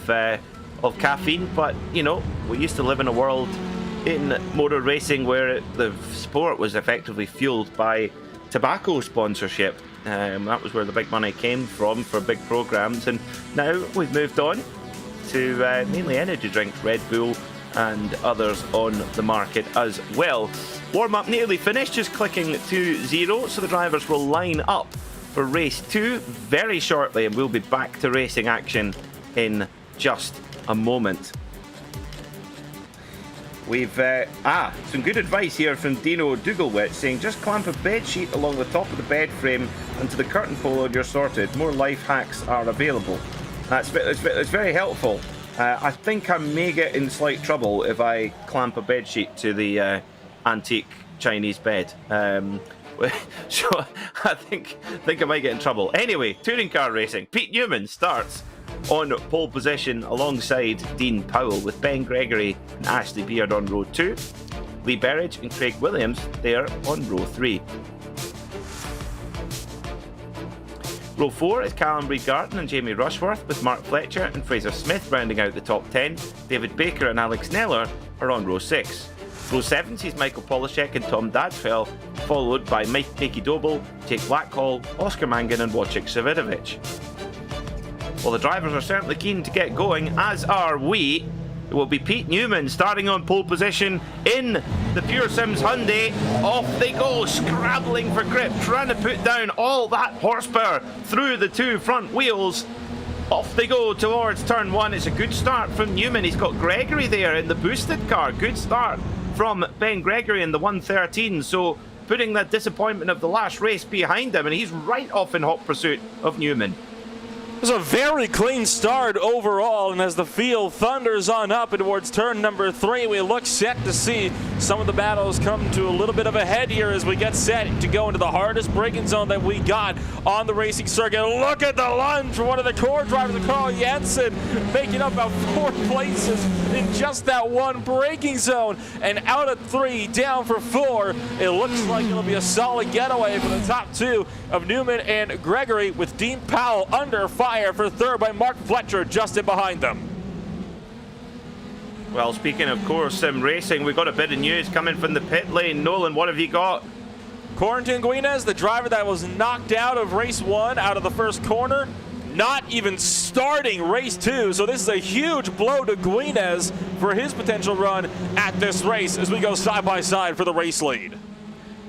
A: caffeine. But we used to live in a world in motor racing where the sport was effectively fueled by tobacco sponsorship. That was where the big money came from for big programs, and now we've moved on to mainly energy drinks, Red Bull and others on the market as well. Warm-up nearly finished, just clicking to 0, so the drivers will line up for race 2 very shortly, and we'll be back to racing action in just a moment. We've some good advice here from Dino Dougalwitz saying just clamp a bed sheet along the top of the bed frame and to the curtain pole and you're sorted. More life hacks are available. That's very helpful. I think I may get in slight trouble if I clamp a bed sheet to the antique Chinese bed. So I think I might get in trouble. Anyway, touring car racing. Pete Newman starts on pole position alongside Dean Powell, with Ben Gregory and Ashley Beard on row 2. Lee Berridge and Craig Williams there on row 3. Row 4 is Callum Reed-Garton and Jamie Rushworth, with Mark Fletcher and Fraser Smith rounding out the top 10. David Baker and Alex Neller are on row 6. Row 7 sees Michael Polishek and Tom Dadsfell, followed by Mikey Doble, Jake Blackhall, Oscar Mangan and Wojciech Savidovic. Well, the drivers are certainly keen to get going, as are we. It will be Pete Newman starting on pole position in the Pure Sims Hyundai. Off they go, scrabbling for grip, trying to put down all that horsepower through the 2 front wheels. Off they go towards turn 1. It's a good start from Newman. He's got Gregory there in the boosted car. Good start from Ben Gregory in the 113. So putting that disappointment of the last race behind him, and he's right off in hot pursuit of Newman.
B: It was a very clean start overall, and as the field thunders on up towards turn number 3, we look set to see some of the battles come to a little bit of a head here as we get set to go into the hardest braking zone that we got on the racing circuit. Look at the lunge for one of the core drivers, Carl Jensen, making up about 4 places in just that one braking zone. And out of 3, down for 4, it looks like it'll be a solid getaway for the top 2 of Newman and Gregory, with Dean Powell under fire for 3rd by Mark Fletcher just in behind them.
A: Well, speaking of core sim racing, we've got a bit of news coming from the pit lane. Nolan, what have you got?
B: Corentin Guinez, the driver that was knocked out of race 1 out of the first corner, not even starting race 2. So this is a huge blow to Guinez for his potential run at this race as we go side by side for the race lead.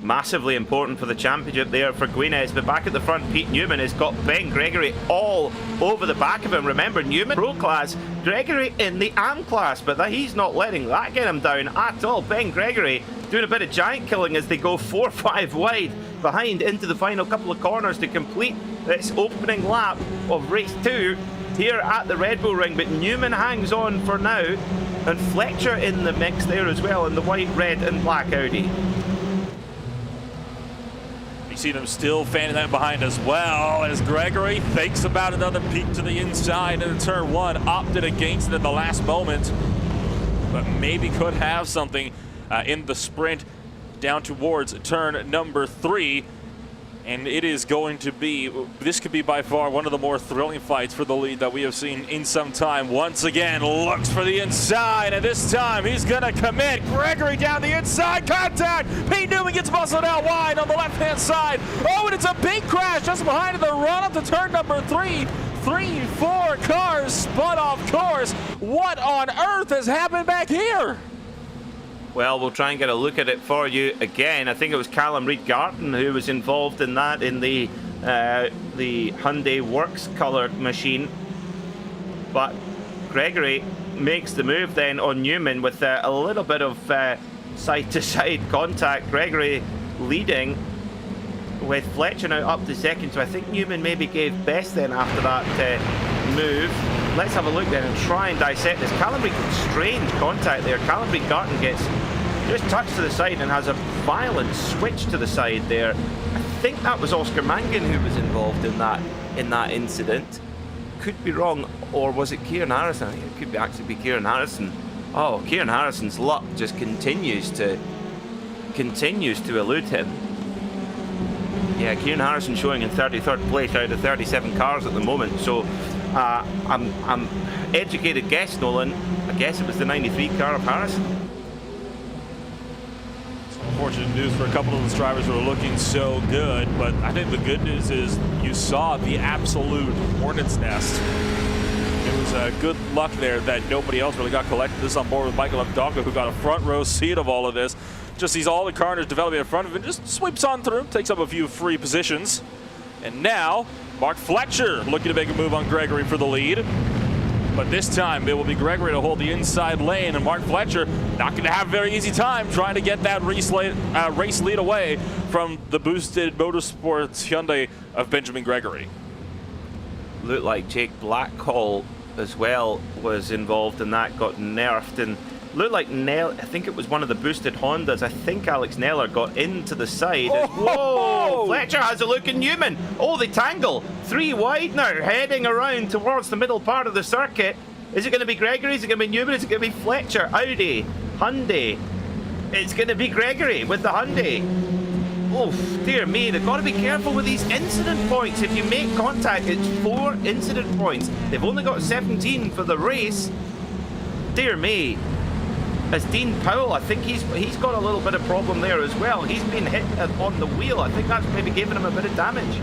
A: Massively important for the championship there for Guinez, but back at the front, Pete Newman has got Ben Gregory all over the back of him. Remember, Newman Pro class, Gregory in the AM class, but he's not letting that get him down at all. Ben Gregory doing a bit of giant killing as they go 4-5 wide behind into the final couple of corners to complete this opening lap of race 2 here at the Red Bull Ring. But Newman hangs on for now, and Fletcher in the mix there as well in the white, red and black Audi.
B: You see them still fanning that behind as well as Gregory thinks about another peek to the inside into turn 1. Opted against it at the last moment, but maybe could have something in the sprint down towards turn number 3. And it is going to be, this could be by far one of the more thrilling fights for the lead that we have seen in some time. Once again, looks for the inside, and this time he's gonna commit. Gregory down the inside, contact! Pete Newman gets busted out wide on the left-hand side. Oh, and it's a big crash just behind the run up to turn number 3. 3-4 cars spun off course. What on earth has happened back here?
A: Well, we'll try and get a look at it for you again. I think it was Callum Reed-Garton who was involved in that in the Hyundai Works coloured machine. But Gregory makes the move then on Newman with a little bit of side-to-side contact. Gregory leading with Fletcher now up to second, so I think Newman maybe gave best then after that move. Let's have a look then and try and dissect this. Callum Reed, strange contact there. Callum Reed-Garton gets just touched to the side and has a violent switch to the side there. I think that was Oscar Mangan who was involved in that incident. Could be wrong, or was it Kieran Harrison? I think it could actually be Kieran Harrison. Oh, Kieran Harrison's luck just continues to elude him. Yeah, Kieran Harrison showing in 33rd place out of 37 cars at the moment. So I'm educated guess, Nolan. I guess it was the 93 car of Harrison.
B: Unfortunate news for a couple of those drivers who are looking so good, but I think the good news is you saw the absolute hornet's nest. It was good luck there that nobody else really got collected. This on board with Michael Mdonga, who got a front row seat of all of this. Just sees all the carnage developing in front of him, just sweeps on through, takes up a few free positions. And now, Mark Fletcher looking to make a move on Gregory for the lead. But this time, it will be Gregory to hold the inside lane, and Mark Fletcher not going to have a very easy time trying to get that race lead away from the boosted Motorsports Hyundai of Benjamin Gregory.
A: Looked like Jake Blackhall as well was involved in that, got nerfed, and looked like I think it was one of the boosted Hondas. I think Alex Neller got into the side. Whoa! Fletcher has a look at Newman. Oh, they tangle. 3 wide now, heading around towards the middle part of the circuit. Is it going to be Gregory? Is it going to be Newman? Is it going to be Fletcher? Audi, Hyundai. It's going to be Gregory with the Hyundai. Oh, dear me, they've got to be careful with these incident points. If you make contact, it's 4 incident points. They've only got 17 for the race. Dear me. As Dean Powell, I think he's got a little bit of problem there as well. He's been hit on the wheel. I think that's maybe giving him a bit of damage.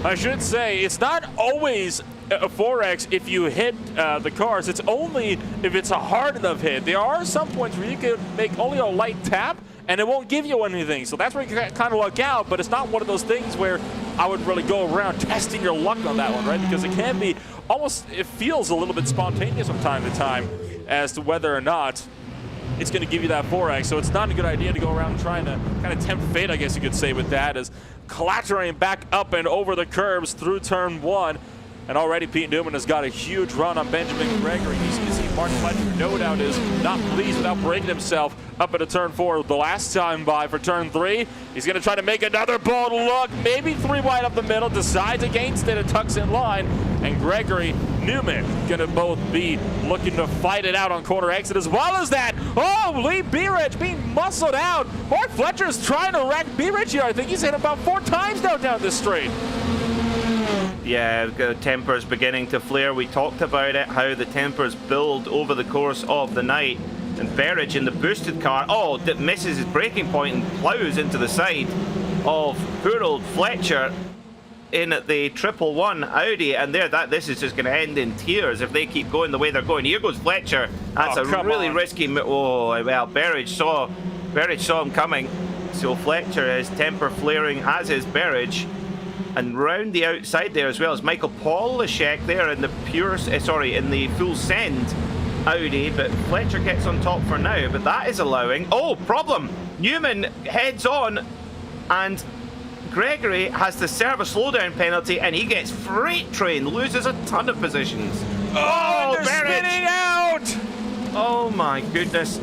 B: I should say, it's not always a 4X if you hit the cars. It's only if it's a hard enough hit. There are some points where you can make only a light tap and it won't give you anything. So that's where you can kind of luck out, but it's not one of those things where I would really go around testing your luck on that one, right? Because it can be almost, it feels a little bit spontaneous from time to time as to whether or not it's going to give you that 4X. So it's not a good idea to go around trying to kind of tempt fate, I guess you could say, with that, as clattering back up and over the curbs through turn 1. And already Pete Newman has got a huge run on Benjamin Gregory. You can see Mark Fletcher, no doubt, is not pleased without breaking himself up into turn 4 the last time by for turn 3. He's going to try to make another bold look, maybe 3 wide up the middle, decides against it and tucks in line. And Gregory, Newman going to both be looking to fight it out on corner exit as well as that. Oh, Lee Beerich being muscled out. Mark Fletcher is trying to wreck Beerich here. I think he's hit about 4 times now down this straight.
A: Yeah, the temper's beginning to flare. We talked about it, how the tempers build over the course of the night. And Berridge in the boosted car, that misses his braking point and plows into the side of poor old Fletcher in at the 111 Audi. And this is just going to end in tears if they keep going the way they're going. Here goes Fletcher. That's a really risky move. Oh, well, Berridge saw him coming. So Fletcher is temper flaring, as is Berridge. And round the outside there as well as Michael Polishek there in the in the full send Audi, but Fletcher gets on top for now, but that is allowing. Oh, problem! Newman heads on and Gregory has to serve a slowdown penalty and he gets freight train, loses a ton of positions.
B: Oh, they're spinning out!
A: Oh my goodness.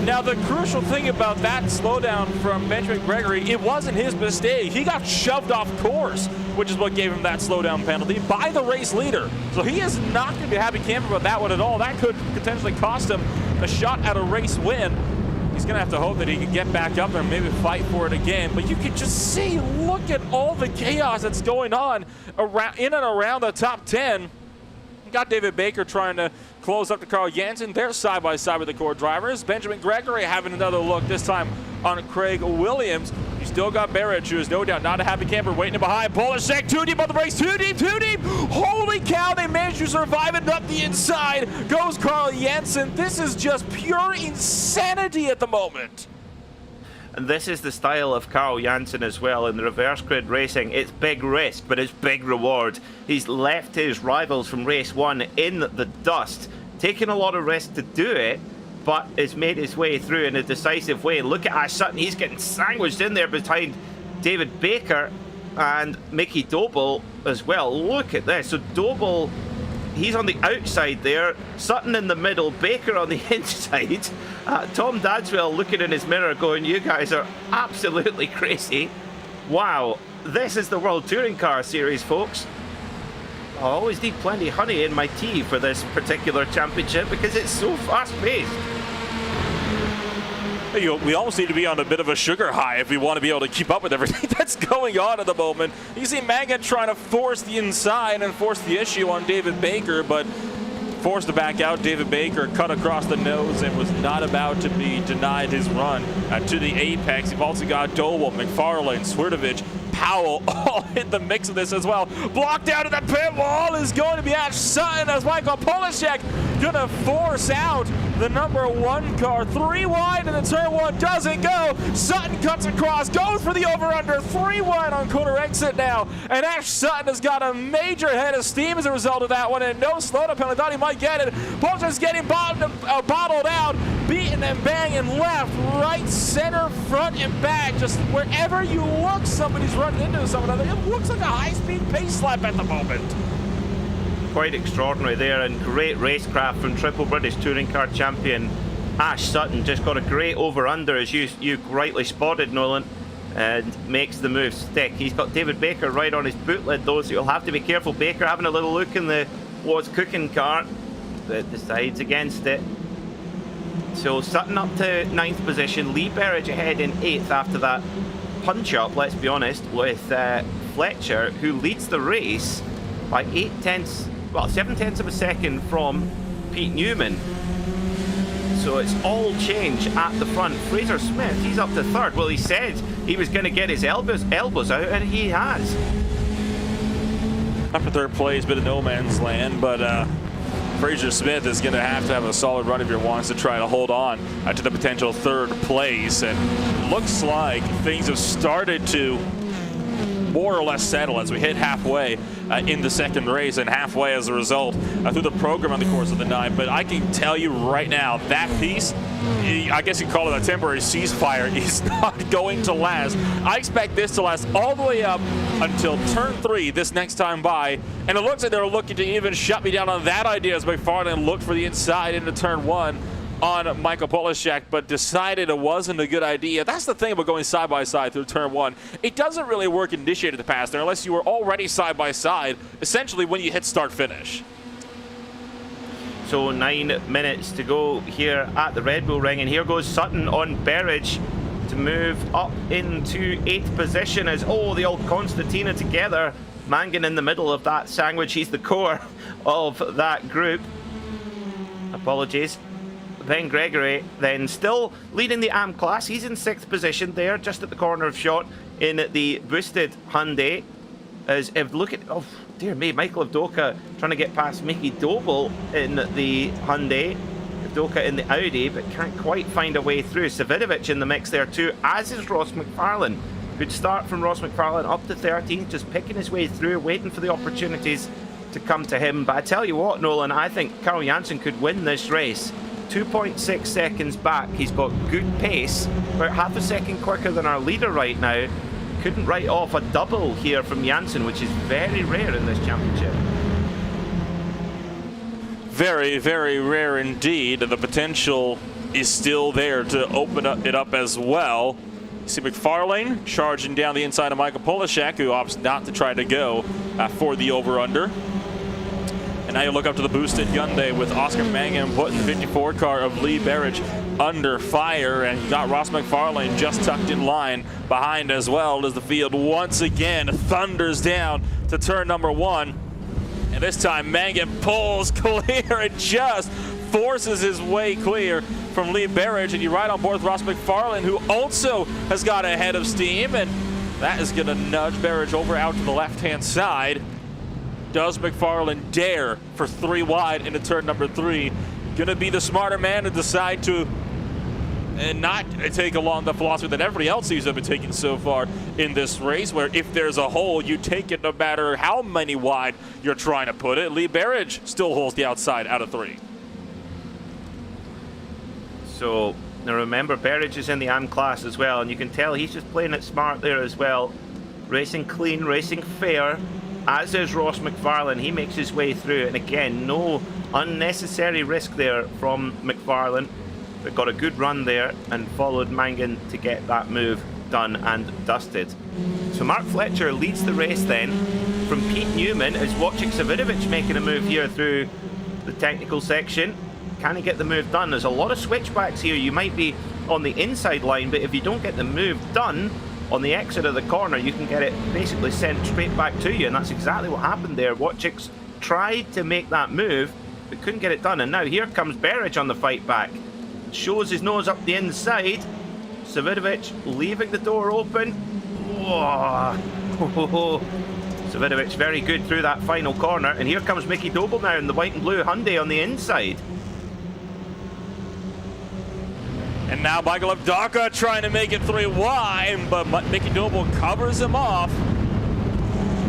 B: Now, the crucial thing about that slowdown from Benjamin Gregory, it wasn't his mistake. He got shoved off course, which is what gave him that slowdown penalty by the race leader. So he is not going to be a happy camper about that one at all. That could potentially cost him a shot at a race win. He's going to have to hope that he can get back up there and maybe fight for it again. But you can just see, look at all the chaos that's going on in and around the top 10. You got David Baker trying to close up to Carl Jansen. They're side by side with the core drivers. Benjamin Gregory having another look, this time on Craig Williams. You still got Barrett, who is no doubt not a happy camper, waiting behind. Polishek, too deep on the brakes, too deep, too deep. Holy cow, they managed to survive it up the inside. Goes Carl Janssen. This is just pure insanity at the moment.
A: And this is the style of Carl Janssen as well in the reverse grid racing. It's big risk, but it's big reward. He's left his rivals from race 1 in the dust, taking a lot of risk to do it, but has made his way through in a decisive way. Look at Ash Sutton, he's getting sandwiched in there behind David Baker and Mickey Doble as well. Look at this. So Doble, he's on the outside there, Sutton in the middle, Baker on the inside. Tom Dadswell looking in his mirror going, you guys are absolutely crazy. Wow, this is the World Touring Car Series, folks. I always need plenty of honey in my tea for this particular championship because it's so fast-paced.
B: We almost need to be on a bit of a sugar high if we want to be able to keep up with everything that's going on at the moment. You see Mangan trying to force the inside and force the issue on David Baker, but forced to back out. David Baker cut across the nose and was not about to be denied his run to the apex. You've also got Doble, McFarlane, Swirdovich, Powell all in the mix of this as well. Blocked out of the pit wall is going to be Ash Sutton as Michael Polishek gonna force out the number 1 car. 3 wide and the turn 1 doesn't go. Sutton cuts across, goes for the over-under. 3 wide on corner exit now. And Ash Sutton has got a major head of steam as a result of that one, and no slowdown penalty. Thought he might get it. Polishek's getting bottled out, beaten and banging left, right, center, front, and back. Just wherever you look, somebody's running into someone. It looks like a high-speed pace slap at the moment.
A: Quite extraordinary there, and great racecraft from Triple British Touring Car Champion Ash Sutton. Just got a great over-under, as you rightly spotted, Nolan, and makes the move stick. He's got David Baker right on his bootlet though, so you'll have to be careful. Baker having a little look in the What's Cooking car, but decides against it. So Sutton up to 9th position, Lee Berridge ahead in 8th after that punch-up, let's be honest, with Fletcher, who leads the race by 7/10 of a second from Pete Newman. So it's all change at the front. Fraser Smith, he's up to 3rd. Well, he said he was going to get his elbows out, and he has.
B: Up for 3rd place, bit of no man's land, but Fraser Smith is going to have a solid run if he wants to try to hold on to the potential 3rd place. And looks like things have started to more or less settle as we hit halfway in the 2nd race, and halfway as a result through the program on the course of the 9. But I can tell you right now, that piece, I guess you could call it a temporary ceasefire, is not going to last. I expect this to last all the way up until turn 3 this next time by, and it looks like they're looking to even shut me down on that idea as McFarlane looked for the inside into turn 1 on Michael Polishek, but decided it wasn't a good idea. That's the thing about going side by side through turn 1. It doesn't really work initiated the pass there unless you were already side by side, essentially when you hit start finish.
A: So 9 minutes to go here at the Red Bull Ring, and here goes Sutton on Berridge to move up into 8th position as, the old Constantina together. Mangan in the middle of that sandwich. He's the core of that group. Apologies. Ben Gregory then still leading the AM class. He's in 6th position there, just at the corner of shot in the boosted Hyundai. As if look at, oh dear me, Michael Avdoka trying to get past Mickey Doble in the Hyundai. Avdoka in the Audi, but can't quite find a way through. Savidovic in the mix there too, as is Ross McFarlane. Good start from Ross McFarlane, up to 13th, just picking his way through, waiting for the opportunities to come to him. But I tell you what, Nolan, I think Carl Janssen could win this race. 2.6 seconds back. He's got good pace, about half a second quicker than our leader right now. Couldn't write off a double here from Janssen, which is very rare in this championship.
B: Very, very rare indeed. The potential is still there to open it up as well. You see McFarlane charging down the inside of Michael Polishek, who opts not to try to go for the over-under. And now you look up to the boosted Hyundai with Oscar Mangan putting the 54 car of Lee Berridge under fire, and you got Ross McFarlane just tucked in line behind as well as the field once again thunders down to turn number 1. And this time Mangan pulls clear and just forces his way clear from Lee Berridge, and you ride on board with Ross McFarlane, who also has got a head of steam, and that is going to nudge Berridge over out to the left-hand side. Does McFarlane dare for 3 wide into turn number 3? Going to be the smarter man to decide to not take along the philosophy that everybody else seems to have been taking so far in this race, where if there's a hole, you take it no matter how many wide you're trying to put it. Lee Berridge still holds the outside out of 3.
A: So now remember, Berridge is in the AM class as well, and you can tell he's just playing it smart there as well. Racing clean, racing fair, as is Ross McFarlane. He makes his way through, and again, no unnecessary risk there from McFarlane. But got a good run there and followed Mangan to get that move done and dusted. So Mark Fletcher leads the race then from Pete Newman. Is Wojciech Savidovic making a move here through the technical section? Can he get the move done? There's a lot of switchbacks here. You might be on the inside line, but if you don't get the move done on the exit of the corner, you can get it basically sent straight back to you, and that's exactly what happened there. Wojciech's tried to make that move, but couldn't get it done, and now here comes Berridge on the fight back. Shows his nose up the inside. Savidovic leaving the door open. Whoa. Savidovic very good through that final corner, and here comes Mickey Doble now in the white and blue Hyundai on the inside.
B: And now Michael Abdaka trying to make it 3 wide, but Mickey Doble covers him off.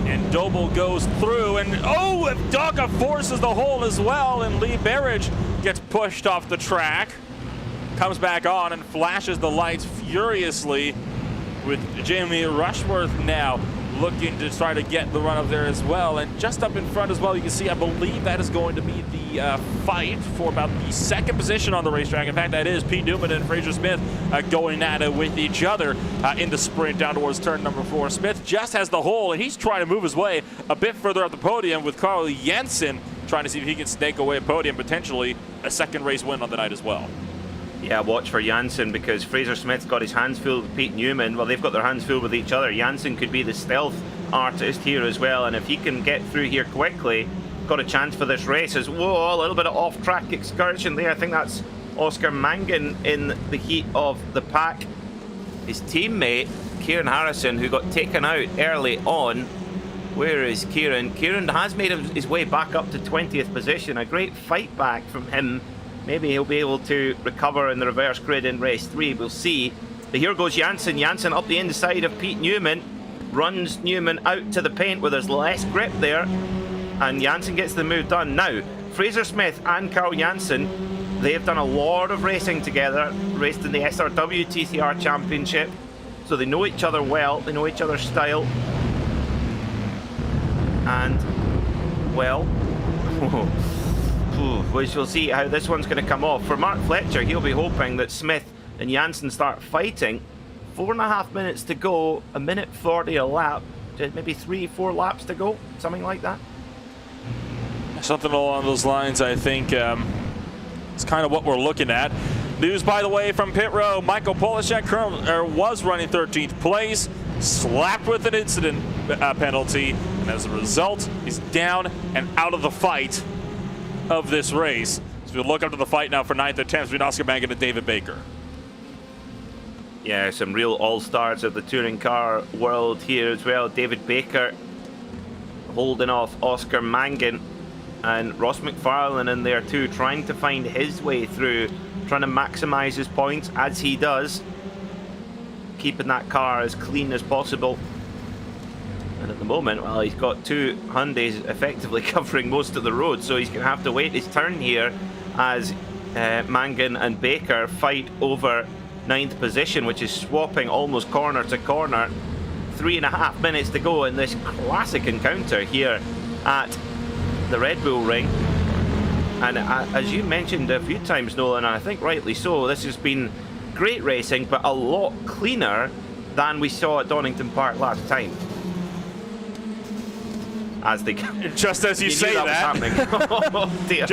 B: And Doble goes through, and oh, Abdaka forces the hole as well, and Lee Berridge gets pushed off the track. Comes back on and flashes the lights furiously, with Jamie Rushworth now looking to try to get the run up there as well. And just up in front as well, you can see, I believe that is going to be the fight for about the 2nd position on the racetrack. In fact, that is Pete Newman and Fraser Smith going at it with each other in the sprint down towards turn number 4. Smith just has the hole, and he's trying to move his way a bit further up the podium, with Carl Jensen trying to see if he can snake away a podium, potentially a 2nd race win on the night as well.
A: Yeah, watch for Janssen, because Fraser Smith's got his hands full with Pete Newman. Well, they've got their hands full with each other. Janssen could be the stealth artist here as well, and if he can get through here quickly, got a chance for this race. As whoa, a little bit of off-track excursion there. I think that's Oscar Mangan in the heat of the pack. His teammate, Kieran Harrison, who got taken out early on. Where is Kieran? Kieran has made his way back up to 20th position. A great fight back from him. Maybe he'll be able to recover in the reverse grid in race 3. We'll see. But here goes Janssen. Janssen up the inside of Pete Newman. Runs Newman out to the paint where there's less grip there. And Janssen gets the move done. Now, Fraser Smith and Carl Janssen, they've done a lot of racing together. Raced in the SRW TCR Championship. So they know each other well. They know each other's style. And, well... we shall see how this one's going to come off. For Mark Fletcher, he'll be hoping that Smith and Janssen start fighting. 4.5 minutes to go, 1:40 a lap. Maybe 3-4 laps to go, something like that.
B: Something along those lines, I think. It's kind of what we're looking at. News, by the way, from pit row. Michael Polishek was running 13th place, slapped with an incident penalty, and as a result, he's down and out of the fight of this race. So we'll look up to the fight now for 9th and 10th between Oscar Mangan and David Baker.
A: Yeah, some real all-stars of the touring car world here as well. David Baker holding off Oscar Mangan, and Ross McFarlane in there too, trying to find his way through, trying to maximize his points as he does, keeping that car as clean as possible. And at the moment, well, he's got 2 Hyundais effectively covering most of the road, so he's going to have to wait his turn here as Mangan and Baker fight over 9th position, which is swapping almost corner to corner. 3.5 minutes to go in this classic encounter here at the Red Bull Ring. And as you mentioned a few times, Nolan, and I think rightly so, this has been great racing, but a lot cleaner than we saw at Donington Park last time. As they
B: just as you say that,
A: oh, dear.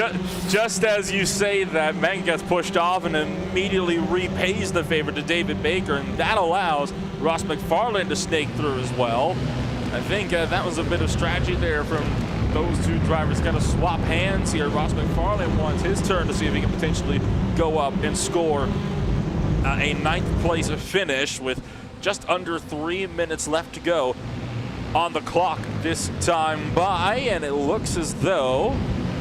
B: Just as you say that, Mangan gets pushed off and immediately repays the favor to David Baker, and that allows Ross McFarlane to snake through as well. I think that was a bit of strategy there from those two drivers kind of swap hands here. Ross McFarlane wants his turn to see if he can potentially go up and score a 9th place finish with just under 3 minutes left to go on the clock this time by, and it looks as though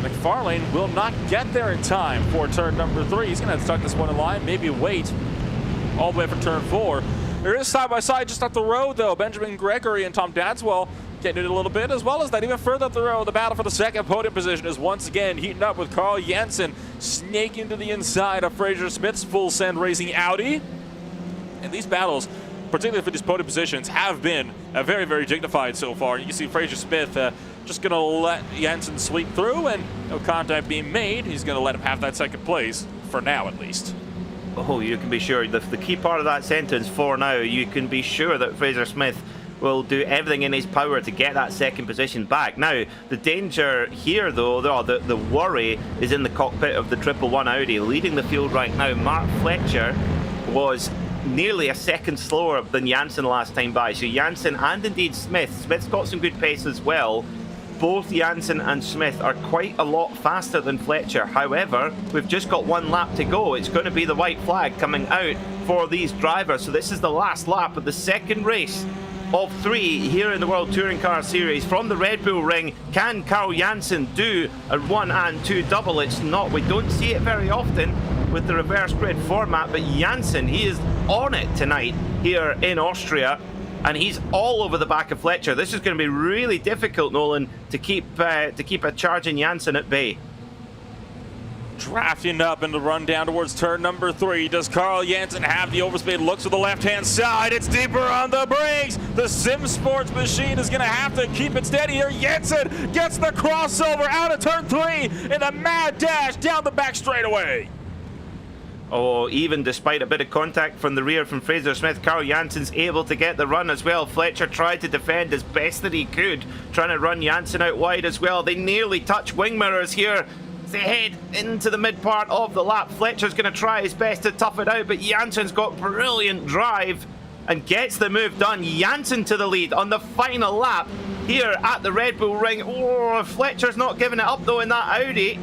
B: McFarlane will not get there in time for turn number 3. He's going to have to tuck this one in line, maybe wait all the way for turn 4. There is side-by-side just up the road, though. Benjamin Gregory and Tom Dadswell getting it a little bit, as well as that. Even further up the road, the battle for the second podium position is once again heating up with Carl Jensen snaking to the inside of Fraser Smith's full send racing Audi. And these battles, particularly for these podium positions, have been very, very dignified so far. You can see Fraser Smith just going to let Jensen sweep through, and no contact being made. He's going to let him have that second place, for now at least.
A: Oh, you can be sure. The key part of that sentence, for now, you can be sure that Fraser Smith will do everything in his power to get that second position back. Now, the danger here, though, the worry is in the cockpit of the 111 Audi. Leading the field right now, Mark Fletcher was nearly a second slower than Janssen last time by. So Janssen and indeed Smith. Smith's got some good pace as well. Both Janssen and Smith are quite a lot faster than Fletcher. However, we've just got one lap to go. It's going to be the white flag coming out for these drivers. So this is the last lap of the second race of 3 here in the World Touring Car Series from the Red Bull Ring. Can Carl Janssen do a 1 and 2 double? It's not. We don't see it very often with the reverse grid format, but Janssen, he is on it tonight here in Austria, and he's all over the back of Fletcher. This is going to be really difficult, Nolan, to keep a charging Janssen at bay.
B: Drafting up in the run down towards turn number 3. Does Carl Janssen have the overspeed? Looks to the left-hand side. It's deeper on the brakes. The Sim Sports machine is going to have to keep it steady here. Janssen gets the crossover out of turn 3 in a mad dash down the back straightaway.
A: Oh, even despite a bit of contact from the rear from Fraser Smith, Carl Janssen's able to get the run as well. Fletcher tried to defend as best that he could, trying to run Janssen out wide as well. They nearly touch wing mirrors here. They head into the mid part of the lap. Fletcher's going to try his best to tough it out, but Janssen's got brilliant drive and gets the move done. Janssen to the lead on the final lap here at the Red Bull Ring. Oh, Fletcher's not giving it up though in that Audi.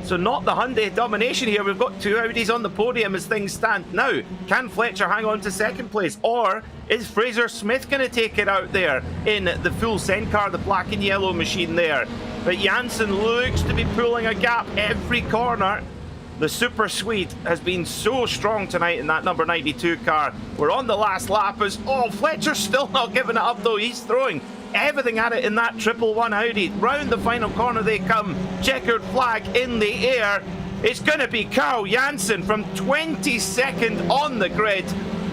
A: So not the Hyundai domination here. We've got 2 Audis on the podium as things stand now. Can Fletcher hang on to second place, or is Fraser Smith going to take it out there in the full Sen car, the black and yellow machine there? But Janssen looks to be pulling a gap every corner. The Super Sweet has been so strong tonight in that number 92 car. We're on the last lap as, oh, Fletcher's still not giving it up though. He's throwing everything at it in that 111 Audi. Round the final corner they come. Checkered flag in the air. It's going to be Carl Janssen from 22nd on the grid.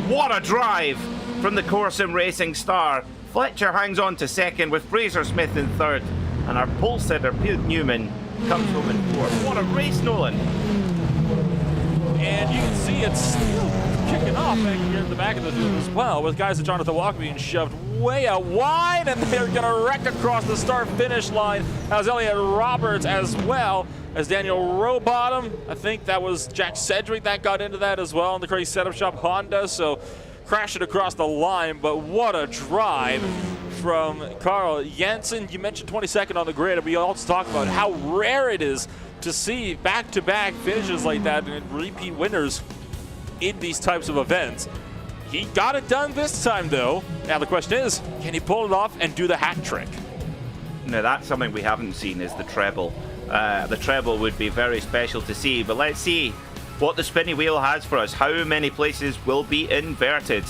A: What a drive from the Corsim Racing star. Fletcher hangs on to second with Fraser Smith in third. And our pole sitter, Pete Newman, comes home in fourth. What a race, Nolan.
B: And you can see it's still kicking off back here in the back of the field as well, with guys like Jonathan Walker being shoved way out wide, and they're going to wreck across the start-finish line. As Elliot Roberts as well as Daniel Rowbottom. I think that was Jack Sedgwick that got into that as well in the Crazy Setup Shop Honda, so crashing across the line, but what a drive from Carl Janssen. You mentioned 22nd on the grid, and we also talk about how rare it is to see back-to-back finishes like that and repeat winners in these types of events. He got it done this time, though. Now the question is, can he pull it off and do the hat trick?
A: Now that's something we haven't seen, is the treble. The treble would be very special to see, but let's see what the spinny wheel has for us. How many places will be inverted?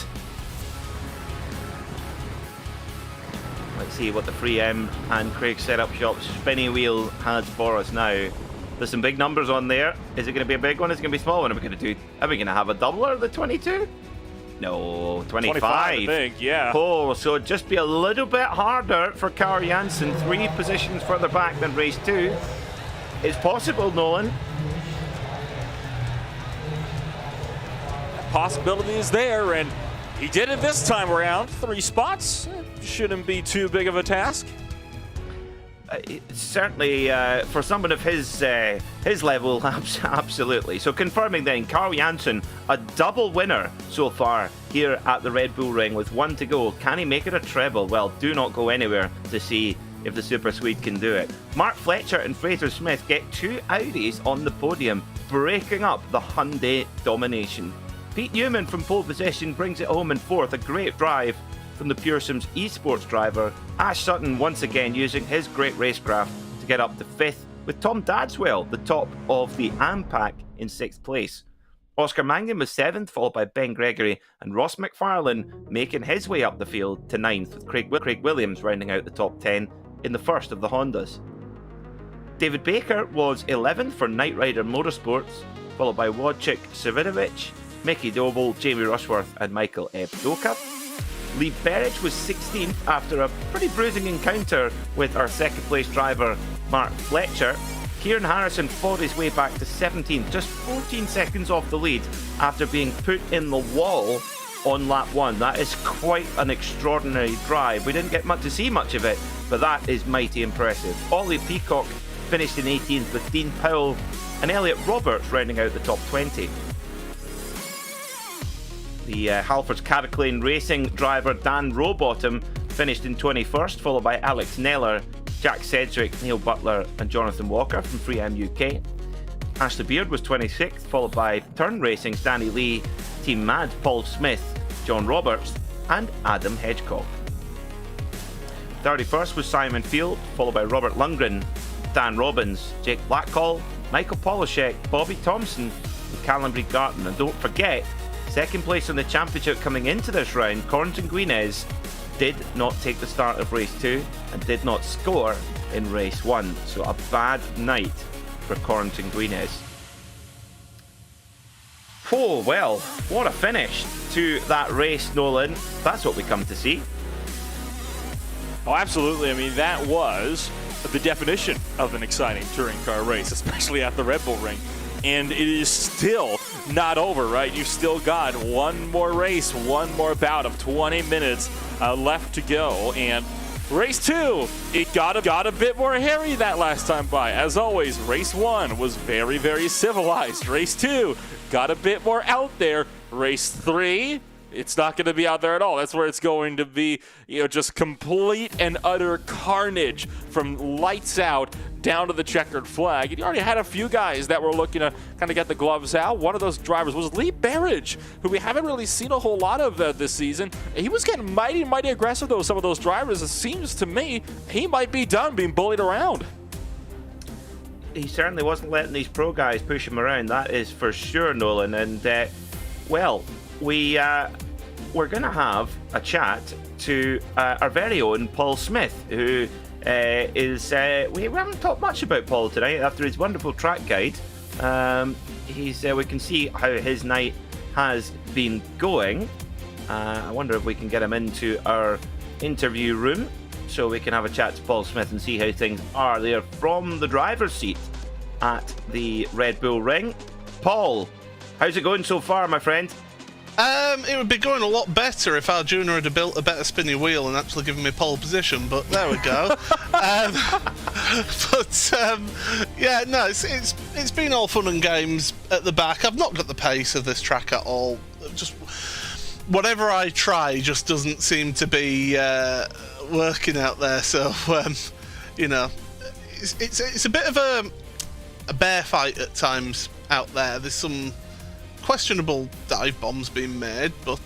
A: Let's see what the 3M and Craig Setup Shop's spinny wheel has for us now. There's some big numbers on there. Is it going to be a big one? Is it going to be a small one? Are we going to have a doubler of the 22? No, 25.
B: I think, yeah.
A: Oh, so it'd just be a little bit harder for Carl Janssen, 3 positions further back than race 2. It's possible, Nolan.
B: Possibility is there, and he did it this time around. 3 spots. Shouldn't be too big of a task.
A: Certainly, for someone of his level, absolutely. So confirming then, Carl Janssen, a double winner so far here at the Red Bull Ring with 1 to go. Can he make it a treble? Well, do not go anywhere to see if the Super Swede can do it. Mark Fletcher and Fraser Smith get 2 Audis on the podium, breaking up the Hyundai domination. Pete Newman from pole position brings it home in 4th, a great drive from the Pure Sims esports driver. Ash Sutton once again using his great racecraft to get up to 5th, with Tom Dadswell, the top of the AMPAC, in 6th place. Oscar Mangan was 7th, followed by Ben Gregory, and Ross McFarlane making his way up the field to 9th, with Craig Williams rounding out the top 10 in the first of the Hondas. David Baker was 11th for Knight Rider Motorsports, followed by Wojciech Savidovic, Mickey Doble, Jamie Rushworth, and Michael Doka. Lee Berridge was 16th after a pretty bruising encounter with our 2nd place driver Mark Fletcher. Kieran Harrison fought his way back to 17th, just 14 seconds off the lead after being put in the wall on lap 1. That is quite an extraordinary drive. We didn't get to see much of it, but that is mighty impressive. Ollie Peacock finished in 18th, with Dean Powell and Elliot Roberts rounding out the top 20. The Halfords Cataclane Racing driver Dan Rowbottom finished in 21st, followed by Alex Neller, Jack Sedgwick, Neil Butler, and Jonathan Walker from 3M UK. Ashley Beard was 26th, followed by Turn Racing's Danny Lee, Team Mad, Paul Smith, John Roberts, and Adam Hedgecock. 31st was Simon Field, followed by Robert Lundgren, Dan Robbins, Jake Blackhall, Michael Polishek, Bobby Thompson, and Callum Garton. And don't forget, 2nd place in the championship coming into this round, Corentin Guinez did not take the start of race 2 and did not score in race 1. So a bad night for Corentin Guinez. Oh, well, what a finish to that race, Nolan. That's what we come to see.
B: Oh, absolutely. I mean, that was the definition of an exciting touring car race, especially at the Red Bull Ring. And it is still not over, right? You've still got one more race, one more bout of 20 minutes left to go. And race 2, it got a bit more hairy that last time by. As always, race 1 was very, very civilized. Race 2 got a bit more out there. Race 3, it's not going to be out there at all. That's where it's going to be, just complete and utter carnage from lights out down to the checkered flag. And you already had a few guys that were looking to kind of get the gloves out. One of those drivers was Lee Berridge, who we haven't really seen a whole lot of this season. He was getting mighty aggressive, though, some of those drivers. It seems to me he might be done being bullied around.
A: He certainly wasn't letting these pro guys push him around, that is for sure, Nolan. And, we're going to have a chat to our very own Paul Smith, who we haven't talked much about Paul tonight after his wonderful track guide. We can see how his night has been going. I wonder if we can get him into our interview room so we can have a chat to Paul Smith and see how things are there from the driver's seat at the Red Bull Ring. Paul, how's it going so far, my friend?
C: It would be going a lot better if Arjuna had built a better spinny wheel and actually given me pole position, but there we go. It's been all fun and games at the back. I've not got the pace of this track at all. Just whatever I try just doesn't seem to be working out there. So it's a bit of a bear fight at times out there. There's some questionable dive bombs being made, but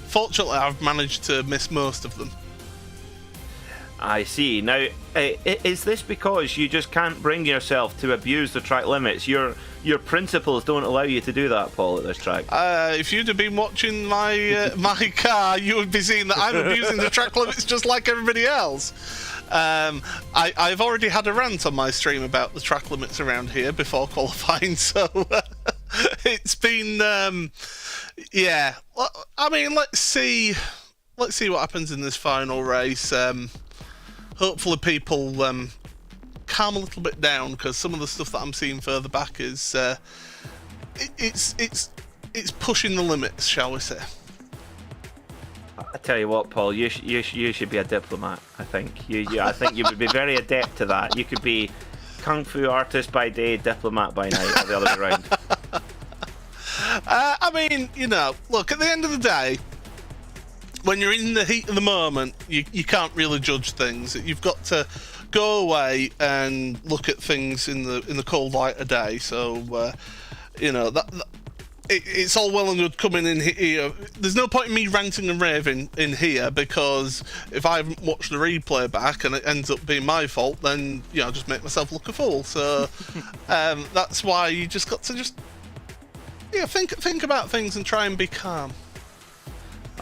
C: fortunately I've managed to miss most of them.
A: I see. Now, is this because you just can't bring yourself to abuse the track limits? Your principles don't allow you to do that, Paul, at this track.
C: If you'd have been watching my my car, you would be seeing that I'm abusing the track limits just like everybody else. I've already had a rant on my stream about the track limits around here before qualifying, so it's been I mean, let's see what happens in this final race. Hopefully people calm a little bit down, because some of the stuff that I'm seeing further back is it's pushing the limits, shall we say.
A: I tell you what, Paul, you should be a diplomat. I think I think you would be very adept to that. You could be kung fu artist by day, diplomat by night, or the other way around.
C: I mean, look, at the end of the day, when you're in the heat of the moment, you can't really judge things. You've got to go away and look at things in the cold light of day. So you know it's all well and good coming in here. There's no point in me ranting and raving in here, because if I haven't watched the replay back and it ends up being my fault, then I'll just make myself look a fool. So that's why you just got to think about things and try and be calm.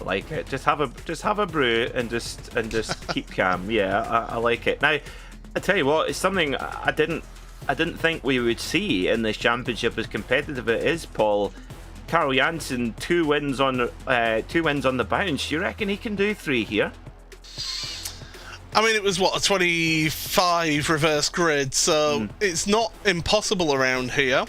A: I like it. Just have a brew and just keep calm. Yeah, I like it. Now, I tell you what, it's something I didn't think we would see in this championship, as competitive it is, Paul. Carl Janssen, 2 wins on the bounce. You reckon he can do 3 here?
C: I mean, it was a 25 reverse grid, so it's not impossible around here.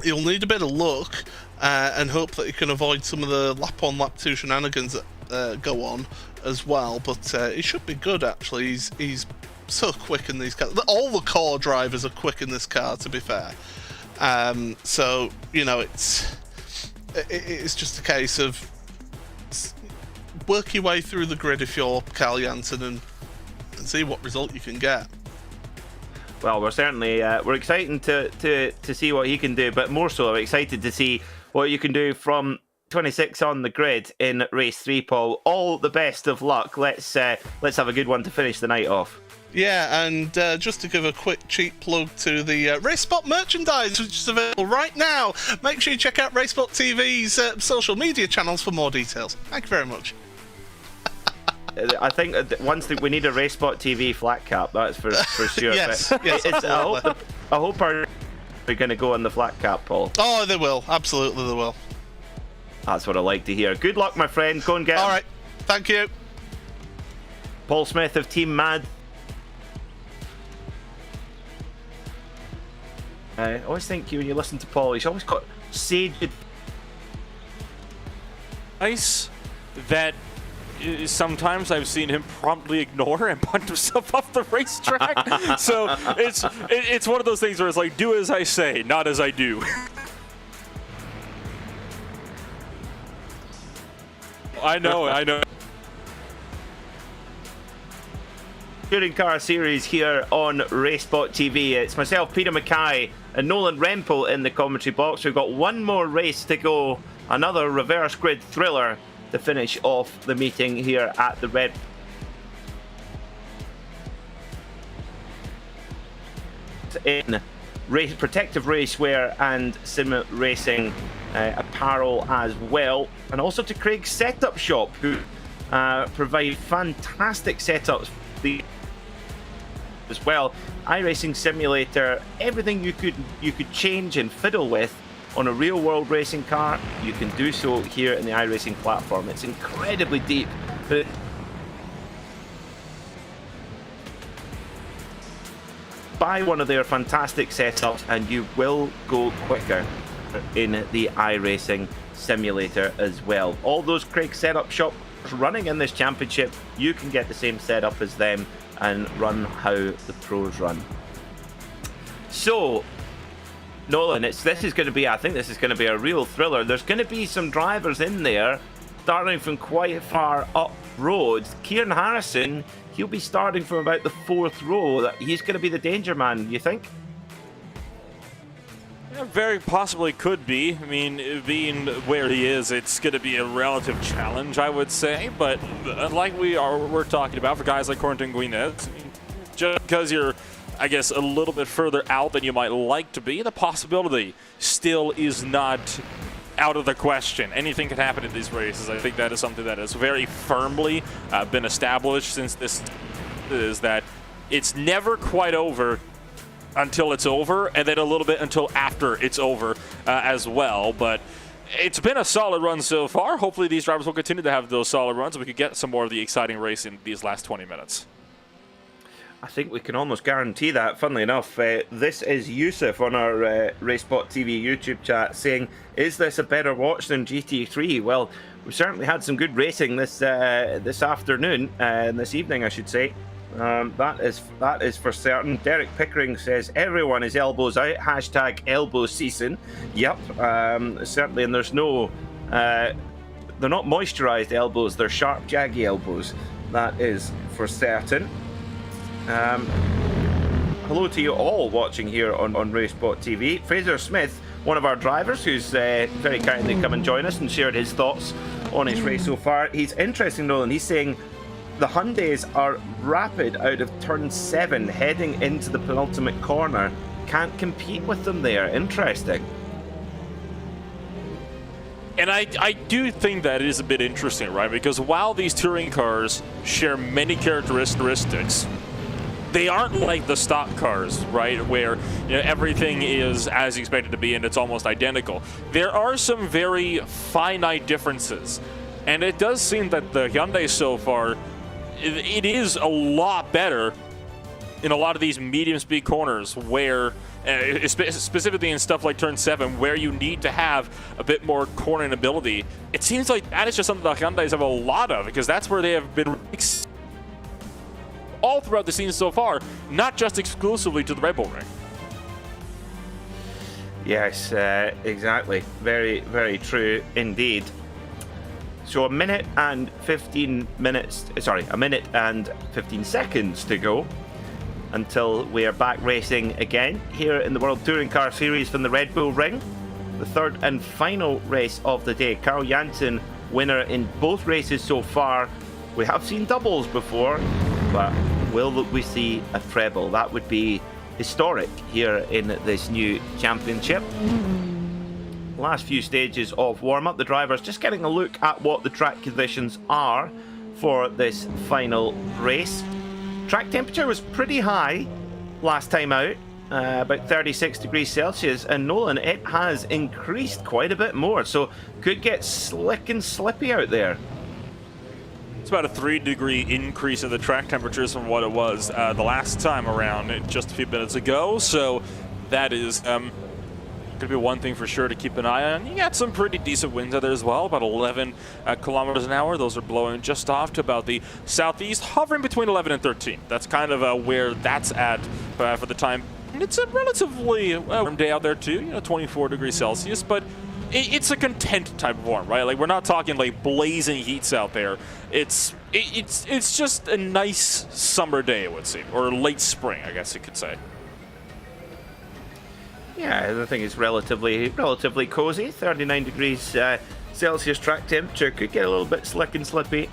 C: You'll need a bit of luck and hope that you can avoid some of the lap 1, lap 2 shenanigans that go on as well. But he should be good, actually. He's so quick in these cars. All the core drivers are quick in this car, to be fair. So it's just a case of work your way through the grid if you're Carl Janssen and see what result you can get.
A: Well, we're certainly we're excited to see what he can do, but more so, I'm excited to see what you can do from 26 on the grid in race 3, Paul. All the best of luck. Let's have a good one to finish the night off.
C: Yeah, and just to give a quick cheap plug to the RaceSpot merchandise, which is available right now. Make sure you check out RaceSpotTV's social media channels for more details. Thank you very much.
A: I think we need a RaceSpotTV flat cap. That's for sure.
C: Yes, yes.
A: I hope we're going to go on the flat cap, Paul.
C: Oh, they will. Absolutely, they will.
A: That's what I like to hear. Good luck, my friend. Go and get 'em.
C: All right. Thank you.
A: Paul Smith of Team Mad. I always think when you listen to Paul, he's always got sage.
B: Nice that sometimes I've seen him promptly ignore and punt himself off the racetrack. So it's one of those things where it's like, do as I say, not as I do. I know.
A: Touring Car Series here on RaceSpotTV. It's myself, Peter Mackay, and Nolan Rempel in the commentary box. We've got one more race to go, another reverse grid thriller to finish off the meeting here at the Red. In protective racewear and sim racing apparel as well, and also to Craig's Setup Shop, who provide fantastic setups as well. iRacing simulator, everything you could change and fiddle with on a real world racing car, you can do so here in the iRacing platform. It's incredibly deep, but buy one of their fantastic setups and you will go quicker in the iRacing simulator as well. All those Craig Setup Shop running in this championship, you can get the same setup as them and run how the pros run. So, Nolan, I think this is going to be a real thriller. There's going to be some drivers in there starting from quite far up road. Kieran Harrison, he'll be starting from about the 4th row. He's going to be the danger man, you think?
B: Yeah, very possibly could be. I mean, being where he is, it's going to be a relative challenge, I would say. But like we're talking about for guys like Corentin Guinness, just because you're, I guess, a little bit further out than you might like to be, the possibility still is not out of the question. Anything can happen in these races. I think that is something that has very firmly been established since this is that it's never quite over until it's over, and then a little bit until after it's over as well. But it's been a solid run so far. Hopefully these drivers will continue to have those solid runs and we could get some more of the exciting race in these last 20 minutes.
A: I think we can almost guarantee that. Funnily enough, this is Yusuf on our RaceSpotTV YouTube chat saying, is this a better watch than GT3? Well, we certainly had some good racing this afternoon, this evening I should say. That is for certain. Derek Pickering says everyone is elbows out. Hashtag elbow season. Yep, certainly, and there's no they're not moisturized elbows, they're sharp, jaggy elbows. That is for certain. Hello to you all watching here on RaceSpotTV. Fraser Smith, one of our drivers, who's very kindly come and join us and shared his thoughts on his race so far. He's interesting, Nolan. He's saying the Hyundais are rapid out of turn 7, heading into the penultimate corner. Can't compete with them there. Interesting.
B: And I do think that it is a bit interesting, right? Because while these touring cars share many characteristics, they aren't like the stock cars, right? Where everything is as expected to be and it's almost identical. There are some very finite differences. And it does seem that the Hyundai so far, it is a lot better in a lot of these medium speed corners where, specifically in stuff like turn 7, where you need to have a bit more cornering ability. It seems like that is just something the Hyundais have a lot of, because that's where they have been all throughout the season so far, not just exclusively to the Red Bull Ring.
A: Yes, exactly. Very, very true indeed. So a minute and 15 seconds to go until we are back racing again here in the World Touring Car Series from the Red Bull Ring. The third and final race of the day. Carl Janssen, winner in both races so far. We have seen doubles before, but will we see a treble? That would be historic here in this new championship. Last few stages of warm-up. The drivers just getting a look at what the track conditions are for this final race. Track temperature was pretty high last time out, about 36 degrees Celsius, and Nolan, it has increased quite a bit more, so could get slick and slippy out there.
B: It's about a 3-degree increase in the track temperatures from what it was the last time around just a few minutes ago, so that is going to be one thing for sure to keep an eye on. You got some pretty decent winds out there as well, about 11 kilometers an hour. Those are blowing just off to about the southeast, hovering between 11 and 13. That's kind of where that's at for the time. And it's a relatively warm day out there too, 24 degrees Celsius, but it's a content type of warm, right? Like, we're not talking like blazing heats out there. It's just a nice summer day, it would seem, or late spring, I guess you could say.
A: Yeah, I think it's relatively cozy. 39 degrees Celsius track temperature. Could get a little bit slick and slippy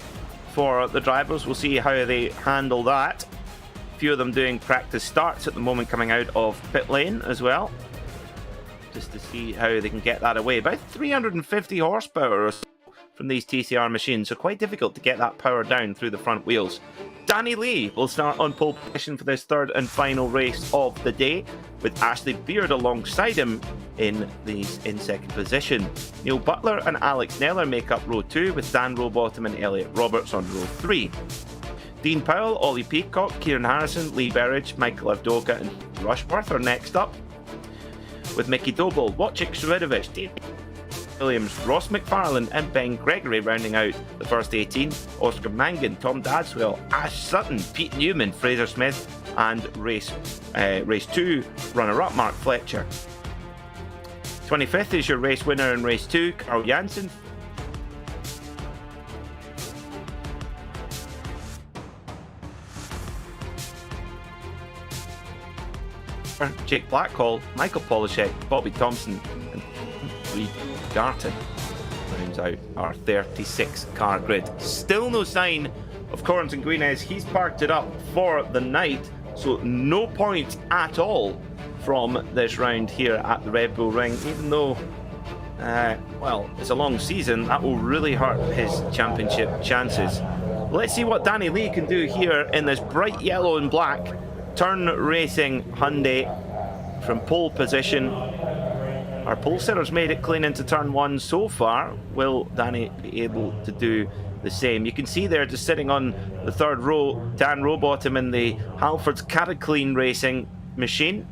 A: for the drivers. We'll see how they handle that. A few of them doing practice starts at the moment, coming out of pit lane as well, just to see how they can get that away. About 350 horsepower or so from these TCR machines, so quite difficult to get that power down through the front wheels. Danny Lee will start on pole position for this third and final race of the day, with Ashley Beard alongside him in second position. Neil Butler and Alex Neller make up row 2, with Dan Rowbottom and Elliot Roberts on row 3. Dean Powell, Ollie Peacock, Kieran Harrison, Lee Berridge, Michael Avdoka and Rushworth are next up, with Mickey Doble, Wojciech Swiridovich, Dave Williams, Ross McFarlane and Ben Gregory rounding out the first 18. Oscar Mangan, Tom Dadswell, Ash Sutton, Pete Newman, Fraser Smith and race 2 runner-up Mark Fletcher. 25th is your race winner in race 2, Carl Janssen. Jake Blackhall, Michael Polishek, Bobby Thompson and Reed Garton rounds out our 36 car grid. Still no sign of Corentin Guinez. He's parked it up for the night, so no points at all from this round here at the Red Bull Ring, even though well, it's a long season. That will really hurt his championship chances. Let's see what Danny Lee can do here in this bright yellow and black Turn Racing Hyundai from pole position. Our pole setter's made it clean into turn 1 so far. Will Danny be able to do the same? You can see there, just sitting on the third row, Dan Rowbottom in the Halfords Cataclean Racing machine.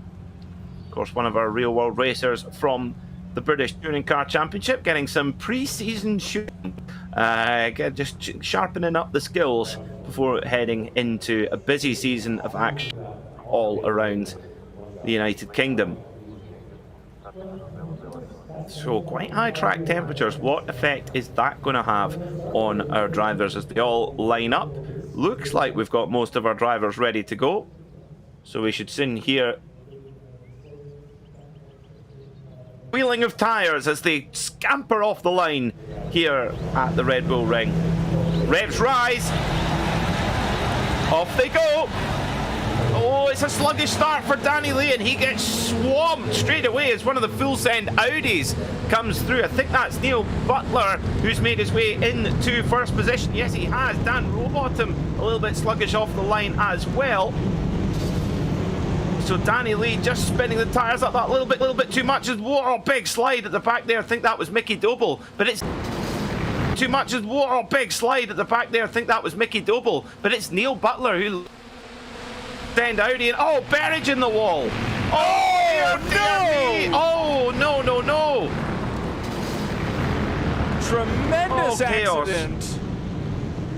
A: Of course, one of our real world racers from the British Touring Car Championship, getting some pre-season shooting, just sharpening up the skills before heading into a busy season of action all around the United Kingdom. So quite high track temperatures. What effect is that going to have on our drivers as they all line up? Looks like we've got most of our drivers ready to go. So we should soon hear wheeling of tyres as they scamper off the line here at the Red Bull Ring. Revs rise. Off they go. Oh, it's a sluggish start for Danny Lee, and he gets swamped straight away as one of the full send Audis comes through. I think that's Neil Butler who's made his way into first position. Yes, he has. Dan Rowbottom a little bit sluggish off the line as well. So Danny Lee just spinning the tyres up that little bit too much. Oh, big slide at the back there. I think that was Mickey Doble, but it's too much. Oh, big slide at the back there. I think that was Mickey Doble, but it's Neil Butler who send Audi and oh, Berridge in the wall. Oh, no! Oh, no, no, no!
B: Tremendous accident.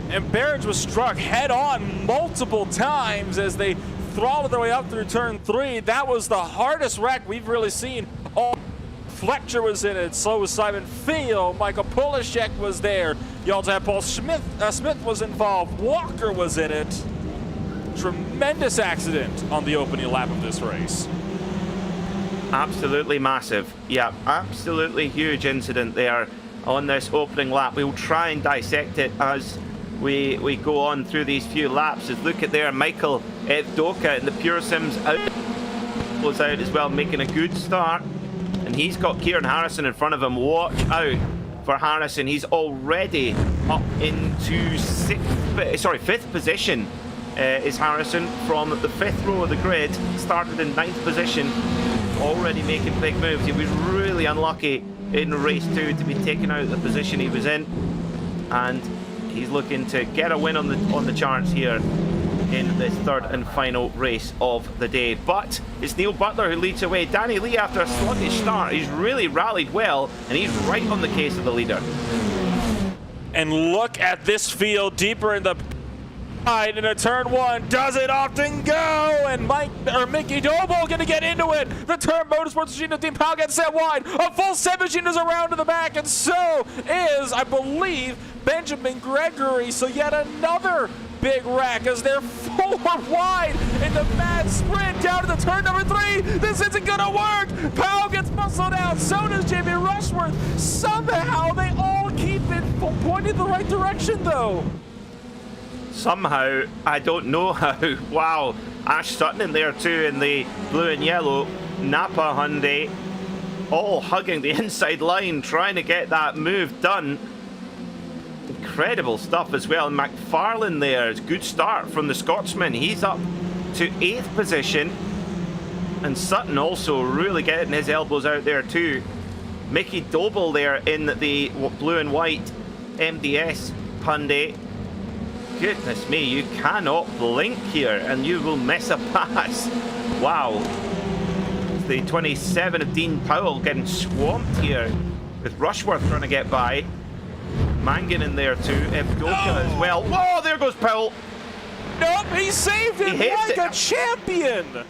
B: And Berridge was struck head on multiple times as they throttled their way up through turn 3. That was the hardest wreck we've really seen. Oh, Fletcher was in it, so was Simon Field. Michael Polishek was there. You also had Paul Smith was involved. Walker was in it. Tremendous accident on the opening lap of this race.
A: Absolutely massive. Yeah, absolutely huge incident there on this opening lap. We'll try and dissect it as we go on through these few laps. Just look at there, Michael Evdoka in the Pure Sims out, goes out as well, making a good start. And he's got Kieran Harrison in front of him. Watch out for Harrison. He's already up into fifth position. Is Harrison from the 5th row of the grid, started in 9th position, already making big moves. He was really unlucky in race 2 to be taken out of the position he was in, and he's looking to get a win on the charts here in this 3rd and final race of the day. But it's Neil Butler who leads away. Danny Lee, after a sluggish start, he's really rallied well, and he's right on the case of the leader.
B: And look at this field deeper in the into turn 1. Does it often go? And Mickey Doble going to get into it. The Turn Motorsports machine of Team Powell gets set wide. A full set machine is around to the back, and so is, I believe, Benjamin Gregory. So yet another big wreck as they're forward wide in the mad sprint down to the turn number 3. This isn't gonna work. Powell gets muscled out. So does Jamie Rushworth. Somehow they all keep it pointed the right direction, though.
A: Somehow, I don't know how. Wow, Ash Sutton in there too in the blue and yellow Napa Hyundai, all hugging the inside line, trying to get that move done. Incredible stuff as well. McFarlane there, it's a good start from the Scotsman. He's up to 8th position, and Sutton also really getting his elbows out there too. Mickey Doble there in the blue and white MDS Hyundai. Goodness me, you cannot blink here and you will miss a pass. Wow. The 27 of Dean Powell getting swamped here with Rushworth trying to get by. Mangan in there too, Evdoka as well. Whoa, there goes Powell.
B: Nope, he saved it like a champion.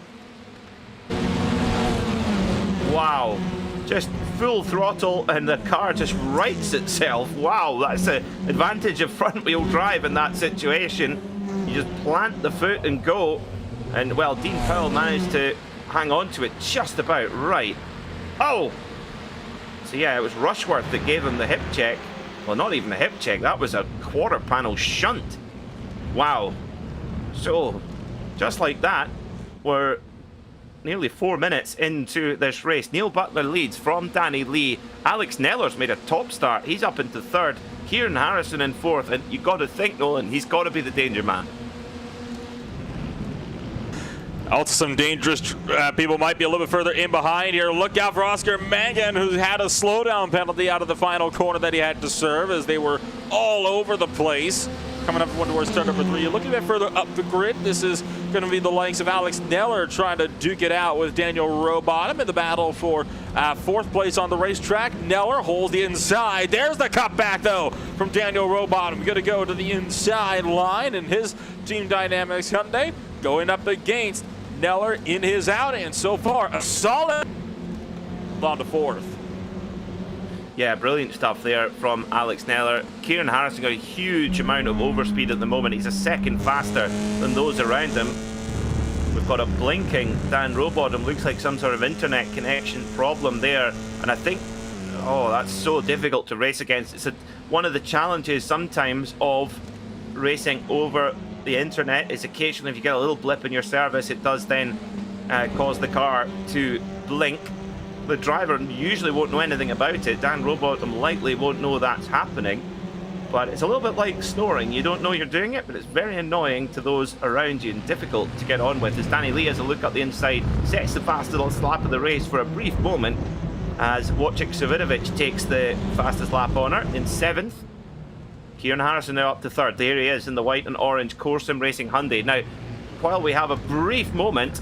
A: Wow, just full throttle and the car just rights itself. Wow, that's the advantage of front wheel drive in that situation. You just plant the foot and go. And well, Dean Powell managed to hang on to it just about right. Oh, so yeah, it was Rushworth that gave him the hip check. Well, not even a hip check, that was a quarter panel shunt. Wow. So, just like that, we're nearly 4 minutes into this race. Neil Butler leads from Danny Lee. Alex Neller's made a top start. He's up into 3rd. Kieran Harrison in 4th. And you got to think, Nolan, he's got to be the danger man.
B: Also, some dangerous people might be a little bit further in behind here. Look out for Oscar Mangan, who had a slowdown penalty out of the final corner that he had to serve as they were all over the place. Coming up one towards turn number 3. You're looking a bit further up the grid. This is going to be the likes of Alex Neller trying to duke it out with Daniel Rowbottom in the battle for 4th place on the racetrack. Neller holds the inside. There's the cutback, though, from Daniel Rowbottom. Going to go to the inside line, and his Team Dynamics Hyundai going up against Neller in his outing. And so far, a solid on to 4th.
A: Yeah, brilliant stuff there from Alex Neller. Kieran Harrison got a huge amount of overspeed at the moment. He's a second faster than those around him. We've got a blinking Dan Rowbottom. Looks like some sort of internet connection problem there. And I think, oh, that's so difficult to race against. It's one of the challenges sometimes of racing over the internet is occasionally if you get a little blip in your service, it does then cause the car to blink. The driver usually won't know anything about it. Dan Rowbottom likely won't know that's happening. But it's a little bit like snoring. You don't know you're doing it, but it's very annoying to those around you and difficult to get on with. As Danny Lee has a look up the inside, sets the fastest lap of the race for a brief moment as Wojciech Savidovic takes the fastest lap on her in 7th. Kieran Harrison now up to 3rd. There he is in the white and orange Corsim Racing Hyundai. Now, while we have a brief moment,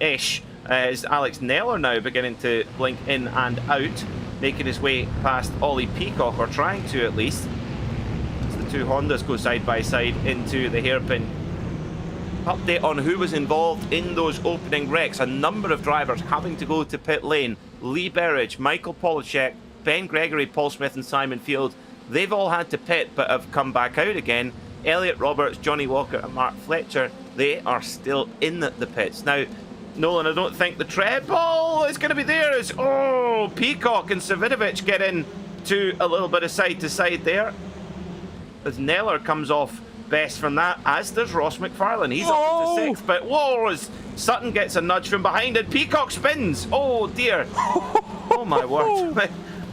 A: is Alex Neller now beginning to blink in and out, making his way past Ollie Peacock, or trying to at least. Two Hondas go side by side into the hairpin. Update on who was involved in those opening wrecks. A number of drivers having to go to pit lane. Lee Berridge, Michael Polachek, Ben Gregory, Paul Smith and Simon Field. They've all had to pit but have come back out again. Elliot Roberts, Johnny Walker and Mark Fletcher, they are still in the pits. Now, Nolan, I don't think the treble is going to be there as, oh, Peacock and Savidovic get in to a little bit of side to side there. As Neller comes off best from that, as does Ross McFarlane. He's up to 6th, but whoa, as Sutton gets a nudge from behind and Peacock spins. Oh dear. Oh my word.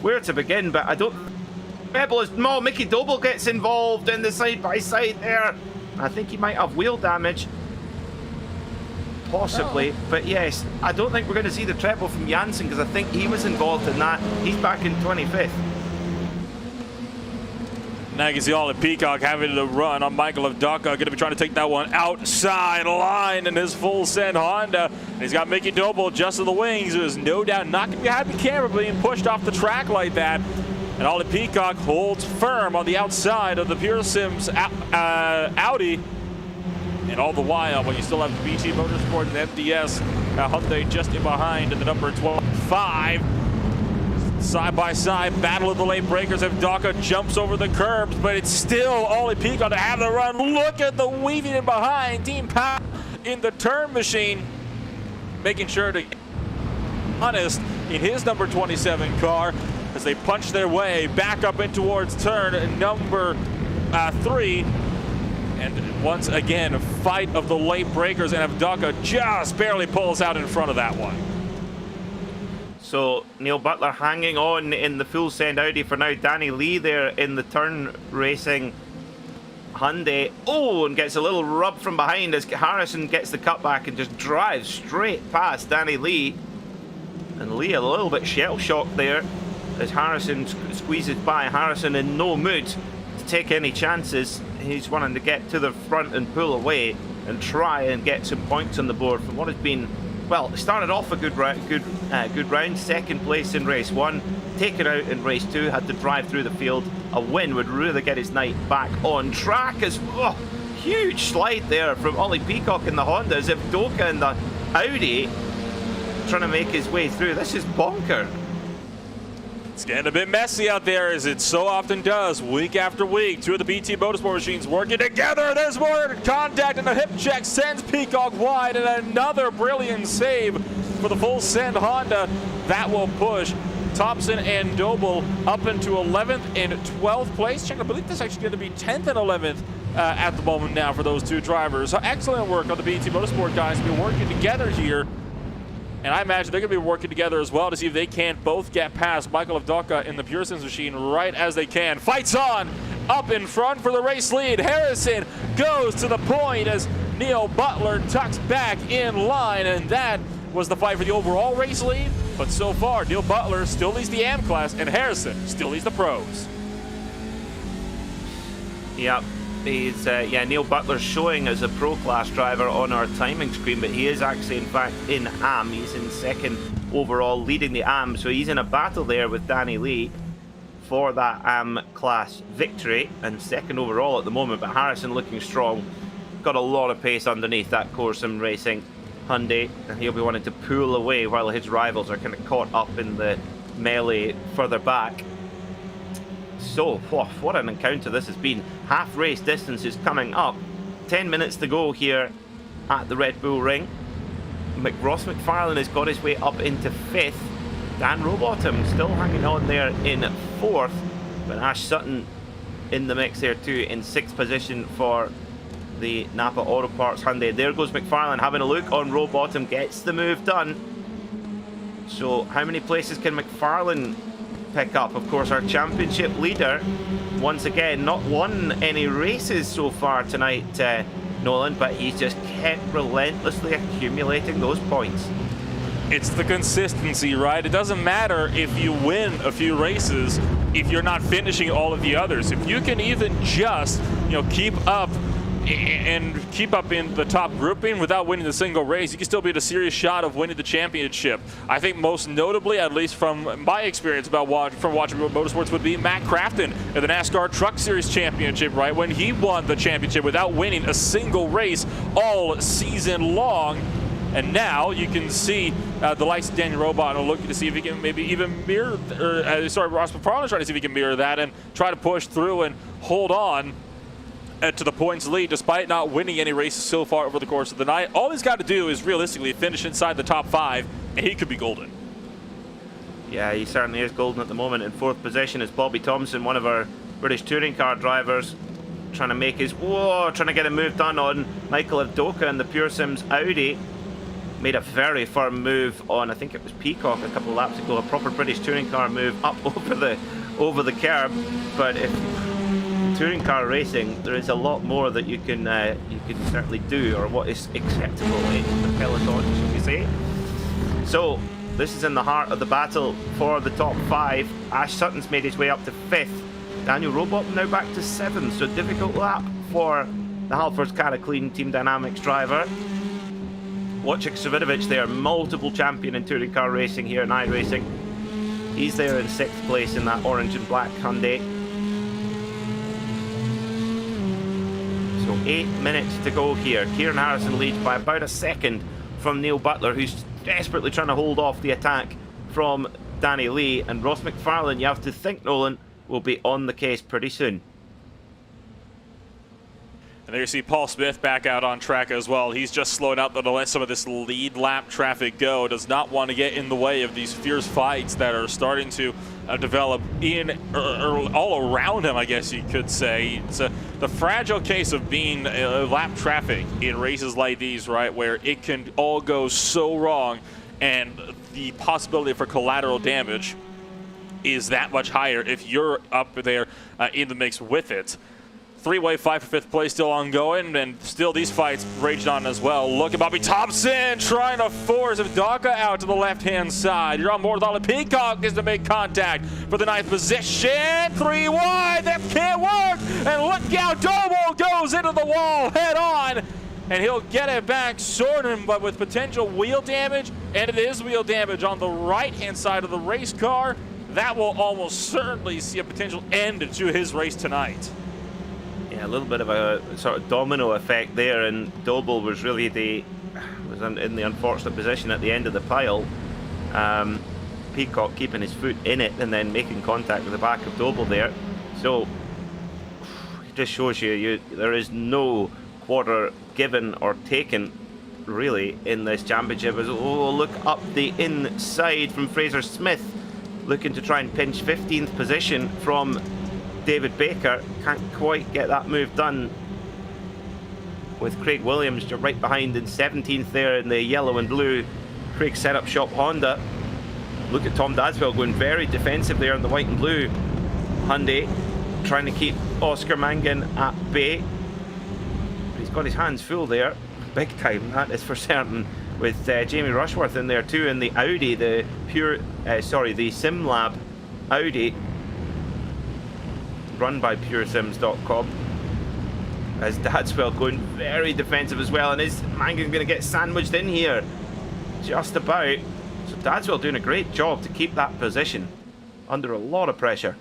A: Where to begin, but I don't... Rebel is... No, Mickey Doble gets involved in the side-by-side there. I think he might have wheel damage. Possibly, but yes, I don't think we're going to see the treble from Janssen because I think he was involved in that. He's back in 25th.
B: Now you can see Ollie Peacock having to run on Michael Avduka. Going to be trying to take that one outside line in his full send Honda. And he's got Mickey Doble just to the wings. There's no doubt not going to be a happy camera being pushed off the track like that. And Ollie Peacock holds firm on the outside of the Pure Sims Audi. And all the while, but you still have the BT Motorsport and MDS Hyundai just in behind in the number 12-5. Side by side, battle of the late breakers. Avduka jumps over the curbs, but it's still Ollie Peacock to have the run. Look at the weaving in behind. Team Power in the turn machine, making sure to be honest in his number 27 car as they punch their way back up in towards turn number 3. And once again, a fight of the late breakers, and Avduka just barely pulls out in front of that one.
A: So Neil Butler hanging on in the full send Audi for now. Danny Lee there in the turn racing Hyundai. Oh, and gets a little rub from behind as Harrison gets the cutback and just drives straight past Danny Lee. And Lee a little bit shell-shocked there as Harrison squeezes by. Harrison in no mood to take any chances. He's wanting to get to the front and pull away and try and get some points on the board from what has been, well, started off a good round, second place in race 1, taken out in race 2, had to drive through the field. A win would really get his night back on track as, oh, huge slide there from Ollie Peacock in the Honda as Avduka in the Audi trying to make his way through. This is bonker.
B: It's getting a bit messy out there, as it so often does, week after week. Two of the BT Motorsport machines working together. There's more contact, and the hip check sends Peacock wide, and another brilliant save for the full send Honda. That will push Thompson and Doble up into 11th and 12th place. Check, I believe this is actually going to be 10th and 11th at the moment now for those two drivers. So excellent work on the BT Motorsport guys. They're working together here. And I imagine they're going to be working together as well to see if they can't both get past Michael Avduka in the Pure Sims machine right as they can. Fights on up in front for the race lead. Harrison goes to the point as Neil Butler tucks back in line, and that was the fight for the overall race lead. But so far, Neil Butler still leads the AM class, and Harrison still leads the pros.
A: Yep. He's, Neil Butler's showing as a pro class driver on our timing screen, but he is actually in fact in AM. He's in second overall, leading the AM, so he's in a battle there with Danny Lee for that AM class victory and second overall at the moment. But Harrison looking strong, got a lot of pace underneath that Corsim Racing Hyundai, and he'll be wanting to pull away while his rivals are kind of caught up in the melee further back. So, what an encounter this has been. Half race distance is coming up. 10 minutes to go here at the Red Bull Ring. Ross McFarlane has got his way up into 5th. Dan Rowbottom still hanging on there in 4th. But Ash Sutton in the mix there too, in 6th position for the Napa Auto Parts Hyundai. There goes McFarlane having a look on Rowbottom, gets the move done. So how many places can McFarlane pick up? Of course, our championship leader, once again, not won any races so far tonight, Nolan, but he's just kept relentlessly accumulating those points.
B: It's the consistency, right? It doesn't matter if you win a few races if you're not finishing all of the others. If you can even just, keep up in the top grouping without winning a single race, you can still be at a serious shot of winning the championship. I think most notably, at least from my experience from watching motorsports, would be Matt Crafton at the NASCAR Truck Series Championship, right? When he won the championship without winning a single race all season long. And now you can see the likes of Daniel Rowbottom looking to see if he can maybe even mirror, Ross McFarlane trying to see if he can mirror that and try to push through and hold on to the points lead despite not winning any races so far over the course of the night. All he's got to do is realistically finish inside the top 5 and he could be golden.
A: Yeah, he certainly is golden at the moment. In 4th position is Bobby Thompson, one of our British touring car drivers, trying to make his, trying to get a move done on Michael Avdoka and the Pure Sims Audi. Made a very firm move on, I think it was Peacock a couple of laps ago, a proper British touring car move up over the curb. But if touring car racing, there is a lot more that you can certainly do, or what is acceptable in the peloton, should we say. So this is in the heart of the battle for the top 5. Ash Sutton's made his way up to 5th. Daniel Rowbottom now back to 7th, so difficult lap for the Halfords Clean Team Dynamics driver. Wojciech Savidovic there, multiple champion in touring car racing here in iRacing. He's there in 6th place in that orange and black Hyundai. So 8 minutes to go here. Kieran Harrison leads by about a second from Neil Butler, who's desperately trying to hold off the attack from Danny Lee. And Ross McFarlane, you have to think, Nolan, will be on the case pretty soon.
B: And there you see Paul Smith back out on track as well. He's just slowed out to let some of this lead lap traffic go. Does not want to get in the way of these fierce fights that are starting to develop all around him, I guess you could say. It's the fragile case of being lap traffic in races like these, right, where it can all go so wrong and the possibility for collateral damage is that much higher if you're up there in the mix with it. Three-way fight for 5th place still ongoing, and still these fights raged on as well. Look at Bobby Thompson trying to force Avdoka out to the left-hand side. You're on board with Ollie Peacock is to make contact for the 9th position. 3 wide, that can't work. And look out, Doble goes into the wall head on, and he'll get it back, sorting, but with potential wheel damage, and it is wheel damage on the right-hand side of the race car. That will almost certainly see a potential end to his race tonight.
A: Yeah, a little bit of a sort of domino effect there, and Doble was really in the unfortunate position at the end of the pile. Peacock keeping his foot in it and then making contact with the back of Doble there. So it just shows you there is no quarter given or taken really in this championship. Look up the inside from Fraser Smith, looking to try and pinch 15th position from David Baker. Can't quite get that move done with Craig Williams right behind in 17th there in the yellow and blue Craig Setup Shop Honda. Look at Tom Dadswell going very defensive there in the white and blue Hyundai, trying to keep Oscar Mangan at bay. But he's got his hands full there, big time, that is for certain, with Jamie Rushworth in there too in the Audi, the SimLab Audi, run by PureSims.com. As Dadswell going very defensive as well, and is Mangan going to get sandwiched in here? Just about. So Dadswell doing a great job to keep that position under a lot of pressure.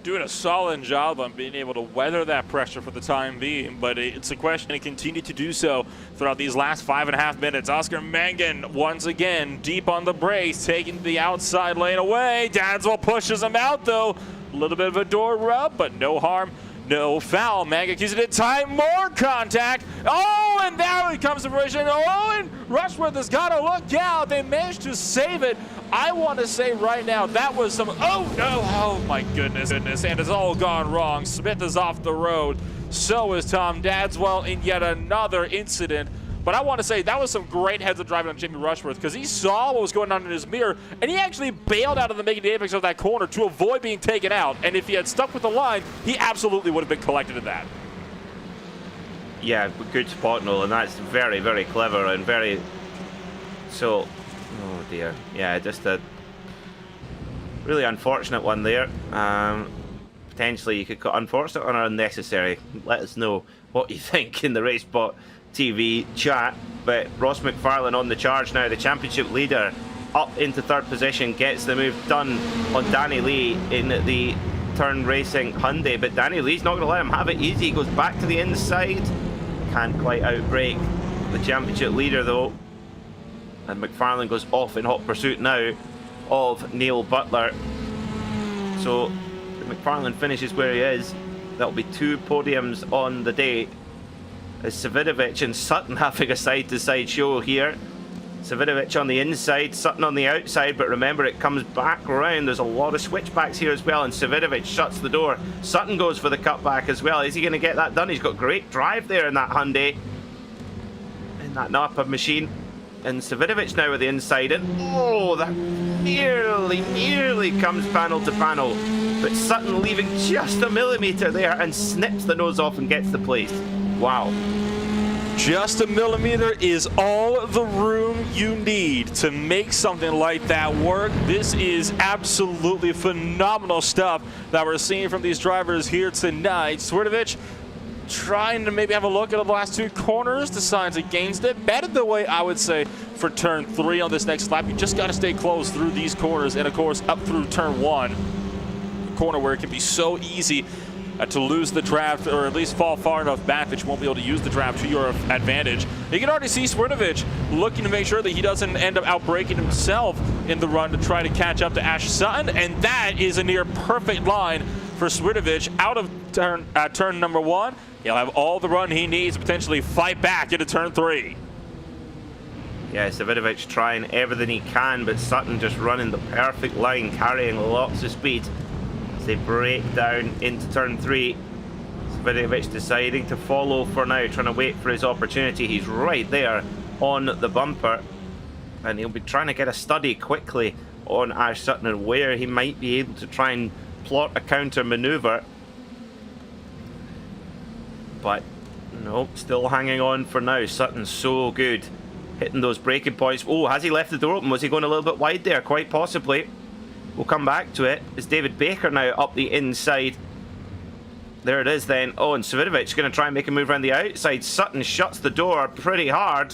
B: Doing a solid job on being able to weather that pressure for the time being, but it's a question to continue to do so throughout these last 5.5 minutes. Oscar Mangan once again deep on the brakes, taking the outside lane away. Dadswell pushes him out though. A little bit of a door rub, but no harm, no foul. Mangan keeps it in time, more contact. Oh, and now it comes to fruition. Oh, and Rushworth has got to look out. They managed to save it. I want to say right now that was some, oh no, oh my goodness, and it's all gone wrong. Smith is off the road. So is Tom Dadswell in yet another incident. But I want to say that was some great heads-up driving on Jamie Rushworth, because he saw what was going on in his mirror, and he actually bailed out of the making apex of that corner to avoid being taken out. And if he had stuck with the line, he absolutely would have been collected in that.
A: Yeah, good spot, Nolan. That's very, very clever and very... So, oh dear. Yeah, just a really unfortunate one there. Potentially you could call unfortunate or unnecessary. Let us know what you think in the RaceSpotTV chat. But Ross McFarlane on the charge now, the championship leader, up into third position, gets the move done on Danny Lee in the Turn Racing Hyundai. But Danny Lee's not going to let him have it easy. He goes back to the inside. Can't quite outbrake the championship leader though. And McFarlane goes off in hot pursuit now of Neil Butler. So if McFarlane finishes where he is, that'll be 2 podiums on the day. As Savidovic and Sutton having a side-to-side show here. Savidovic on the inside, Sutton on the outside, but remember it comes back around. There's a lot of switchbacks here as well, and Savidovic shuts the door. Sutton goes for the cutback as well. Is he going to get that done? He's got great drive there in that Hyundai, in that Napa machine. And Savidovic now with the inside, and oh, that nearly comes panel to panel. But Sutton leaving just a millimetre there and snips the nose off and gets the place. Wow.
B: Just a millimeter is all the room you need to make something like that work. This is absolutely phenomenal stuff that we're seeing from these drivers here tonight. Swiatovic trying to maybe have a look at the last 2 corners, decides against it. Better the way I would say for turn 3 on this next lap. You just got to stay close through these corners, and of course up through turn 1, a corner where it can be so easy to lose the draft, or at least fall far enough back that you won't be able to use the draft to your advantage. You can already see Swiatovic looking to make sure that he doesn't end up outbraking himself in the run to try to catch up to Ash Sutton, and that is a near perfect line for Swiatovic out of turn number 1. He'll have all the run he needs to potentially fight back into turn 3.
A: Yeah, Savidovic trying everything he can, but Sutton just running the perfect line, carrying lots of speed as they break down into turn 3. Savidovic deciding to follow for now, trying to wait for his opportunity. He's right there on the bumper, and he'll be trying to get a study quickly on Ash Sutton and where he might be able to try and plot a counter maneuver. But no, still hanging on for now. Sutton's so good, hitting those braking points. Oh, has he left the door open? Was he going a little bit wide there? Quite possibly. We'll come back to it. It's David Baker now up the inside. There it is then. Oh, and Savidovic going to try and make a move around the outside. Sutton shuts the door pretty hard.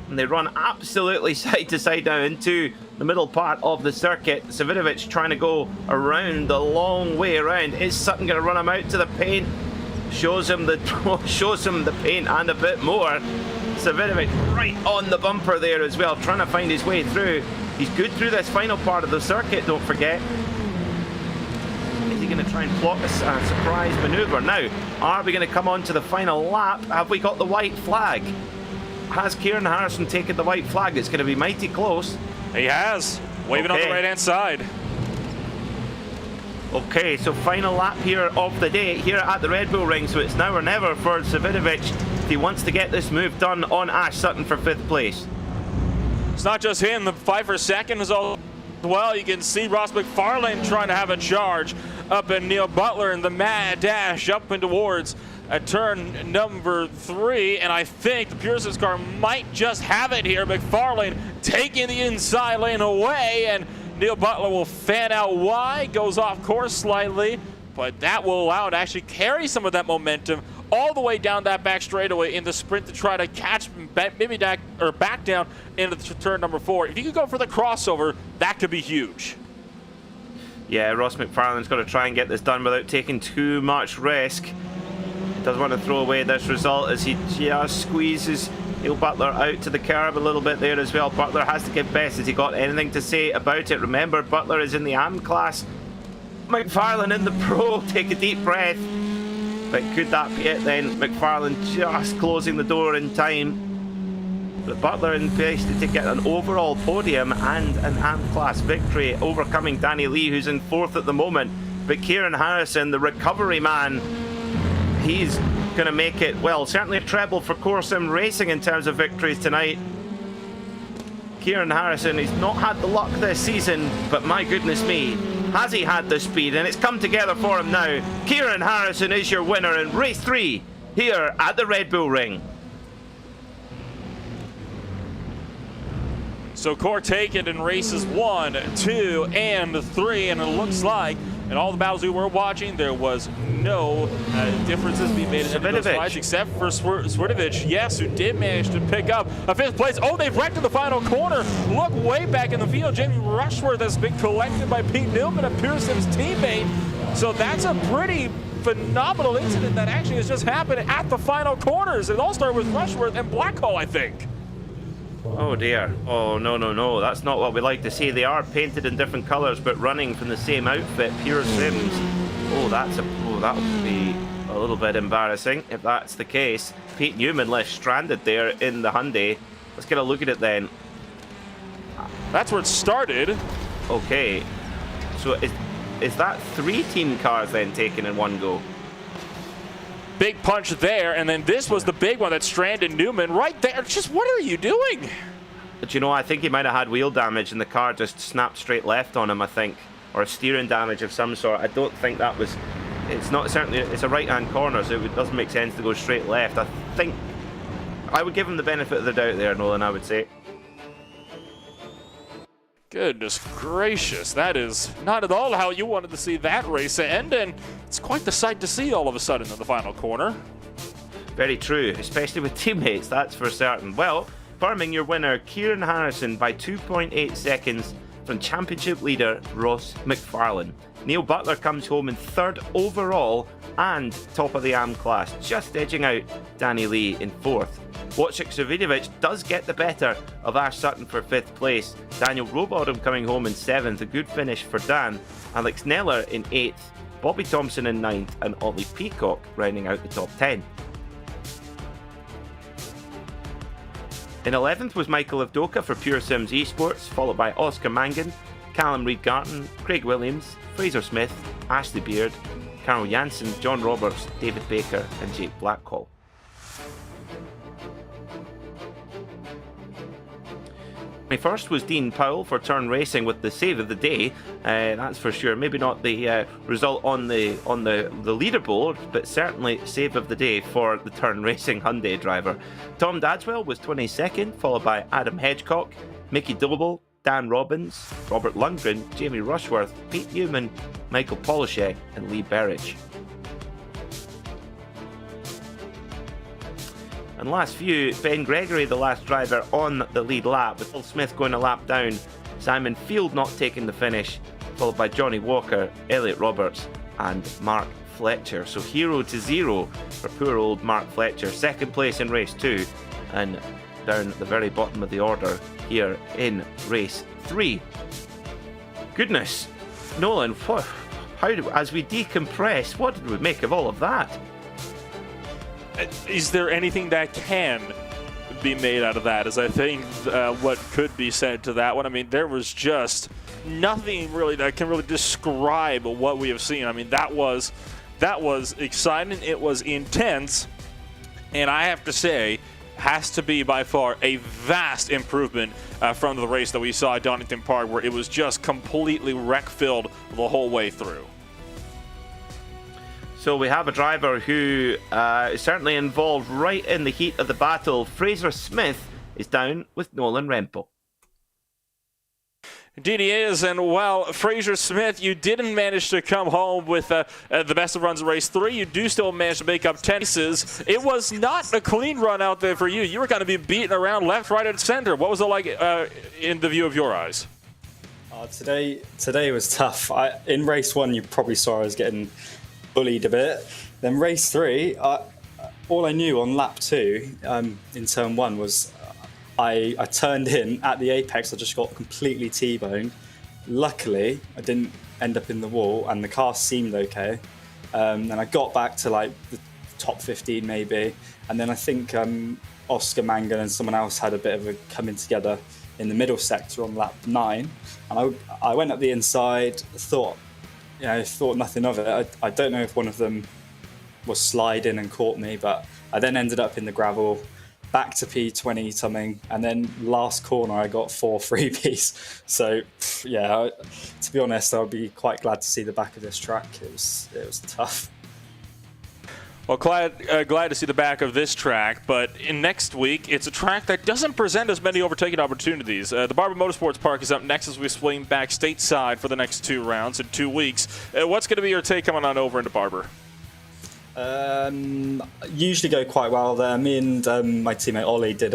A: And they run absolutely side to side now into the middle part of the circuit. Savidovic trying to go around the long way around. Is Sutton going to run him out to the paint? Shows him the paint and a bit more. Savidovic right on the bumper there as well, trying to find his way through. He's good through this final part of the circuit, don't forget. Is he going to try and plot a surprise manoeuvre? Now, are we going to come on to the final lap? Have we got the white flag? Has Kieran Harrison taken the white flag? It's going to be mighty close.
B: He has. Waving on the right-hand side.
A: Okay, so final lap here of the day here at the Red Bull Ring. So it's now or never for Savidovic if he wants to get this move done on Ash Sutton for 5th place.
B: It's not just him. The fight for second is all well. You can see Ross McFarlane trying to have a charge up in Neil Butler in the mad dash up and towards turn number 3. And I think the Pearson's car might just have it here. McFarlane taking the inside lane away, and Neil Butler will fan out wide, goes off course slightly, but that will allow it to actually carry some of that momentum all the way down that back straightaway in the sprint to try to catch maybe back down into turn number 4. If you could go for the crossover, that could be huge.
A: Yeah, Ross McFarlane's got to try and get this done without taking too much risk. Does want to throw away this result as he just squeezes Neil Butler out to the curb a little bit there as well. Butler has to give best. Has he got anything to say about it? Remember, Butler is in the AM class. McFarlane in the pro. Take a deep breath. But could that be it then? McFarlane just closing the door in time. But Butler in place to get an overall podium and an AM class victory, overcoming Danny Lee, who's in 4th at the moment. But Kieran Harrison, the recovery man, he's going to make it, well, certainly a treble for Core Sim Racing in terms of victories tonight. Kieran Harrison, he's not had the luck this season, but my goodness me, has he had the speed? And it's come together for him now. Kieran Harrison is your winner in race 3 here at the Red Bull Ring.
B: So Core take it in races 1, 2, and 3, and it looks like in all the battles we were watching, there was no differences being made in those fights except for Switovich, yes, who did manage to pick up a 5th place. Oh, they've wrecked in the final corner. Look way back in the field. Jamie Rushworth has been collected by Pete Newman, a Pearson's teammate. So that's a pretty phenomenal incident that actually has just happened at the final corners. It all started with Rushworth and Blackhall, I think.
A: Oh dear. Oh, no. That's not what we like to see. They are painted in different colours, but running from the same outfit. Pure Sims. Oh, that would be a little bit embarrassing if that's the case. Pete Newman left stranded there in the Hyundai. Let's get a look at it then.
B: That's where it started.
A: Okay. So is that 3 team cars then taken in one go?
B: Big punch there, and then this was the big one that stranded Newman right there. Just what are you doing?
A: But you know, I think he might have had wheel damage and the car just snapped straight left on him, I think. Or a steering damage of some sort. I don't think that was... It's not certainly... It's a right-hand corner, so it doesn't make sense to go straight left. I think... I would give him the benefit of the doubt there, Nolan, I would say.
B: Goodness gracious, that is not at all how you wanted to see that race end, and it's quite the sight to see all of a sudden in the final corner.
A: Very true, especially with teammates, that's for certain. Well, firming your winner, Kieran Harrison, by 2.8 seconds from championship leader Ross McFarlane. Neil Butler comes home in 3rd overall and top of the AM class, just edging out Danny Lee in 4th. Wojciech Switovich does get the better of Ash Sutton for 5th place. Daniel Rowbottom coming home in 7th, a good finish for Dan. Alex Neller in 8th, Bobby Thompson in 9th, and Ollie Peacock rounding out the top 10. In 11th was Michael Avdoka for Pure Sims Esports, followed by Oscar Mangan, Callum Reed-Garton, Craig Williams, Fraser Smith, Ashley Beard, Carol Jansen, John Roberts, David Baker, and Jake Blackhall. First was Dean Powell for Turn Racing with the save of the day, that's for sure. Maybe not the result on the leaderboard, but certainly save of the day for the Turn Racing Hyundai driver. Tom Dadswell was 22nd, followed by Adam Hedgecock, Mickey Doble, Dan Robbins, Robert Lundgren, Jamie Rushworth, Pete Newman, Michael Polishek, and Lee Berridge. And last few, Ben Gregory, the last driver on the lead lap, with Phil Smith going a lap down, Simon Field not taking the finish, followed by Johnny Walker, Elliot Roberts, and Mark Fletcher. So 0 to 0 for poor old Mark Fletcher. 2nd place in race 2, and down at the very bottom of the order here in race 3. Goodness, Nolan, as we decompress, what did we make of all of that?
B: Is there anything that can be made out of that, is I think what could be said to that one. I mean, there was just nothing really that can really describe what we have seen. I mean, that was exciting, it was intense, and I have to say, has to be by far a vast improvement from the race that we saw at Donington Park, where it was just completely wreck-filled the whole way through.
A: So we have a driver who is certainly involved right in the heat of the battle. Fraser Smith is down with Nolan Rempel.
B: Indeed he is, and while Fraser Smith, you didn't manage to come home with the best of runs in race 3, you do still manage to make up 10 races. It was not a clean run out there for you. You were going to be beaten around left, right, and center. What was it like in the view of your eyes?
D: Today was tough. In race 1, you probably saw I was getting bullied a bit. Then race 3, all I knew on lap 2 in turn 1 was I turned in at the apex. I just got completely T-boned. Luckily, I didn't end up in the wall, and the car seemed okay. Then I got back to like the top 15 maybe, and then I think Oscar Mangan and someone else had a bit of a coming together in the middle sector on lap 9, and I went up the inside, thought nothing of it. I don't know if one of them was sliding and caught me, but I then ended up in the gravel, back to P20 something, and then last corner I got 4 freebies. So yeah, to be honest, I'll be quite glad to see the back of this track. It was tough.
B: Well, glad to see the back of this track, but in next week, it's a track that doesn't present as many overtaking opportunities. The Barber Motorsports Park is up next as we swing back stateside for the next 2 rounds in 2 weeks. What's going to be your take coming on over into Barber?
D: Usually go quite well there. Me and my teammate Ollie did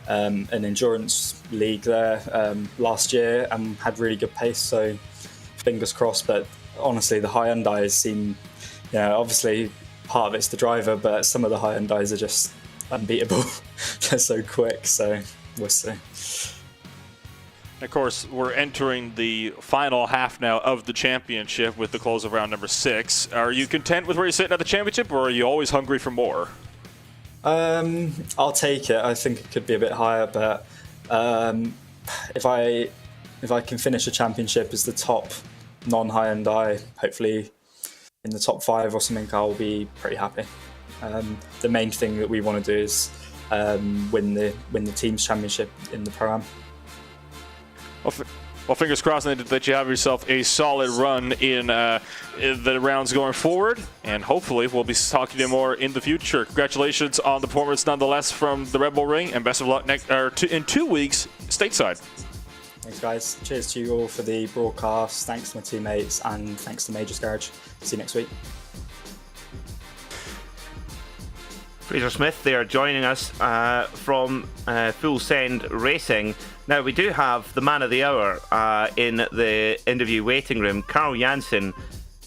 D: an endurance league there last year and had really good pace, so fingers crossed. But honestly, the Hyundais seem, obviously part of it's the driver, but some of the Hyundais are just unbeatable. They're so quick, so we'll see.
B: Of course, we're entering the final half now of the championship with the close of round number 6. Are you content with where you're sitting at the championship, or are you always hungry for more?
D: I'll take it. I think it could be a bit higher, but if I can finish a championship as the top non-Hyundai, hopefully in the top 5 or something, I'll be pretty happy. The main thing that we want to do is win the team's championship in the Pro-Am.
B: Well, fingers crossed that you have yourself a solid run in the rounds going forward, and hopefully we'll be talking to you more in the future. Congratulations on the performance nonetheless from the Red Bull Ring, and best of luck in 2 weeks stateside.
D: Thanks, guys. Cheers to you all for the broadcast. Thanks to my teammates, and thanks to Major's Garage. See you next week.
A: Fraser Smith there joining us from Full Send Racing. Now, we do have the man of the hour in the interview waiting room, Carl Janssen,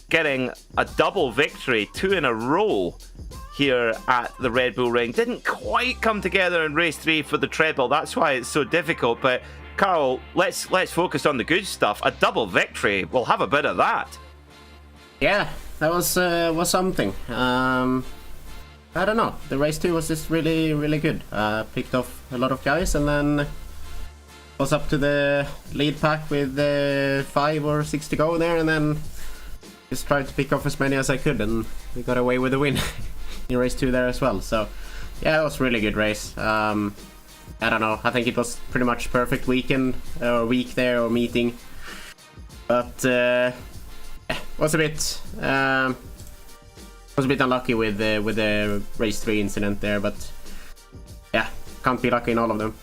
A: getting a double victory, 2 in a row here at the Red Bull Ring. Didn't quite come together in race 3 for the treble. That's why it's so difficult. But Carl, let's focus on the good stuff. A double victory. We'll have a bit of that.
E: Yeah, that was something. I don't know. The race 2 was just really, really good. Picked off a lot of guys, and then was up to the lead pack with 5 or 6 to go there, and then just tried to pick off as many as I could, and we got away with the win in race 2 there as well. So yeah, it was a really good race. I don't know. I think it was pretty much perfect weekend or week there or meeting, but was a bit unlucky with the race 3 incident there. But yeah, can't be lucky in all of them.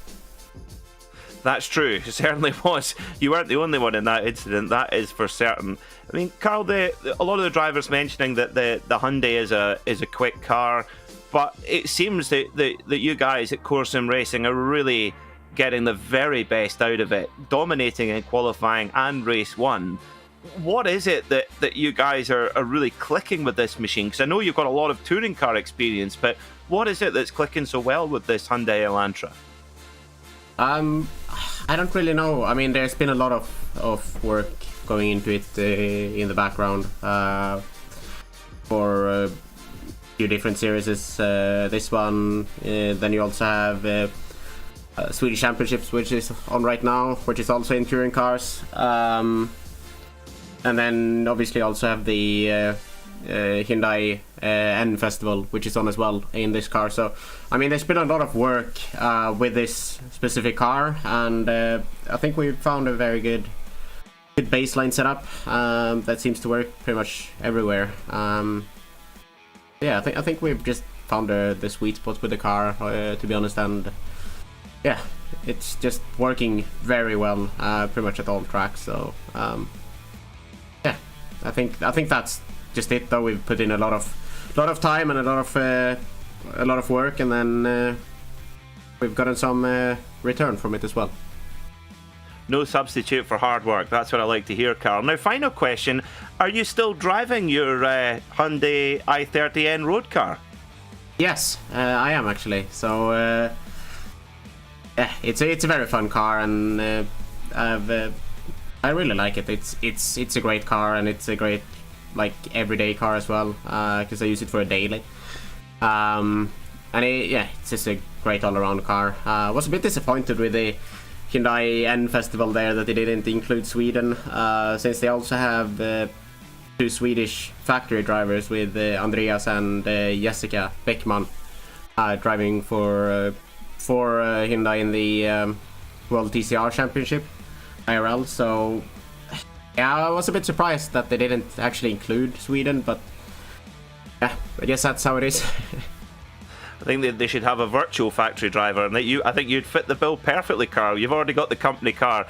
A: That's true. It certainly was. You weren't the only one in that incident. That is for certain. I mean, Carl, a lot of the drivers mentioning that the Hyundai is a quick car, but it seems that you guys at Core Sim Racing are really getting the very best out of it, dominating in qualifying and race 1. What is it that you guys are really clicking with this machine? Because I know you've got a lot of touring car experience, but what is it that's clicking so well with this Hyundai Elantra?
E: I don't really know. I mean, there's been a lot of work going into it in the background for a few different series. This one, then you also have Swedish Championships, which is on right now, which is also in touring cars. And then obviously also have the Hyundai N Festival, which is on as well in this car. So I mean, there's been a lot of work with this specific car, and I think we found a very good baseline setup that seems to work pretty much everywhere. Yeah, I think we've just found the sweet spot with the car, to be honest, and yeah, it's just working very well pretty much at all tracks. So yeah, I think that's just it. Though we've put in a lot of time and a lot of work, and then we've gotten some return from it as well.
A: no substitute for hard work. That's what I like to hear, Carl. Now, final question. Are you still driving your Hyundai i30N road car?
E: Yes, I am actually. So, yeah, it's a very fun car, and I really like it. It's a great car, and it's a great everyday car as well, because I use it for a daily. And it's just a great all-around car. I was a bit disappointed with the Hyundai N Festival there that they didn't include Sweden, since they also have 2 Swedish factory drivers with Andreas and Jessica Beckman driving for Hyundai in the World TCR Championship IRL. So yeah, I was a bit surprised that they didn't actually include Sweden, but yeah, I guess that's how it is.
A: I think they should have a virtual factory driver, and I think you'd fit the bill perfectly, Carl. You've already got the company car.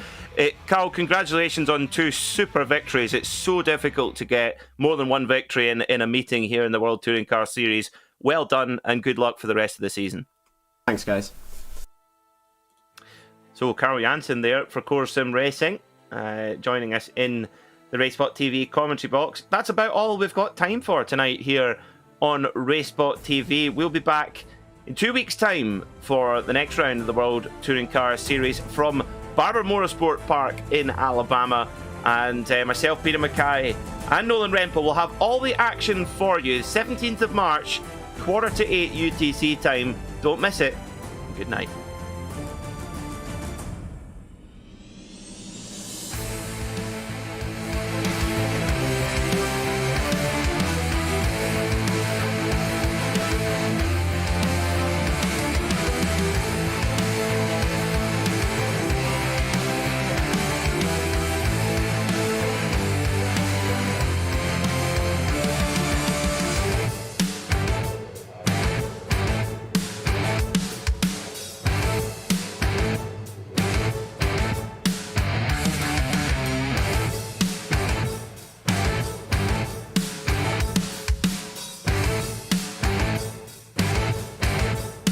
A: Carl, congratulations on 2 super victories. It's so difficult to get more than 1 victory in a meeting here in the World Touring Car Series. Well done, and good luck for the rest of the season.
E: Thanks, guys.
A: So Carl Jansen there for Core Sim Racing, joining us in the RaceSpotTV commentary box. That's about all we've got time for tonight here on RaceSpotTV. We'll be back in 2 weeks' time for the next round of the World Touring Car Series from Barber Motorsport Park in Alabama. And myself, Peter Mackay, and Nolan Rempel will have all the action for you. 17th of March, 7:45 UTC time. Don't miss it. Good night.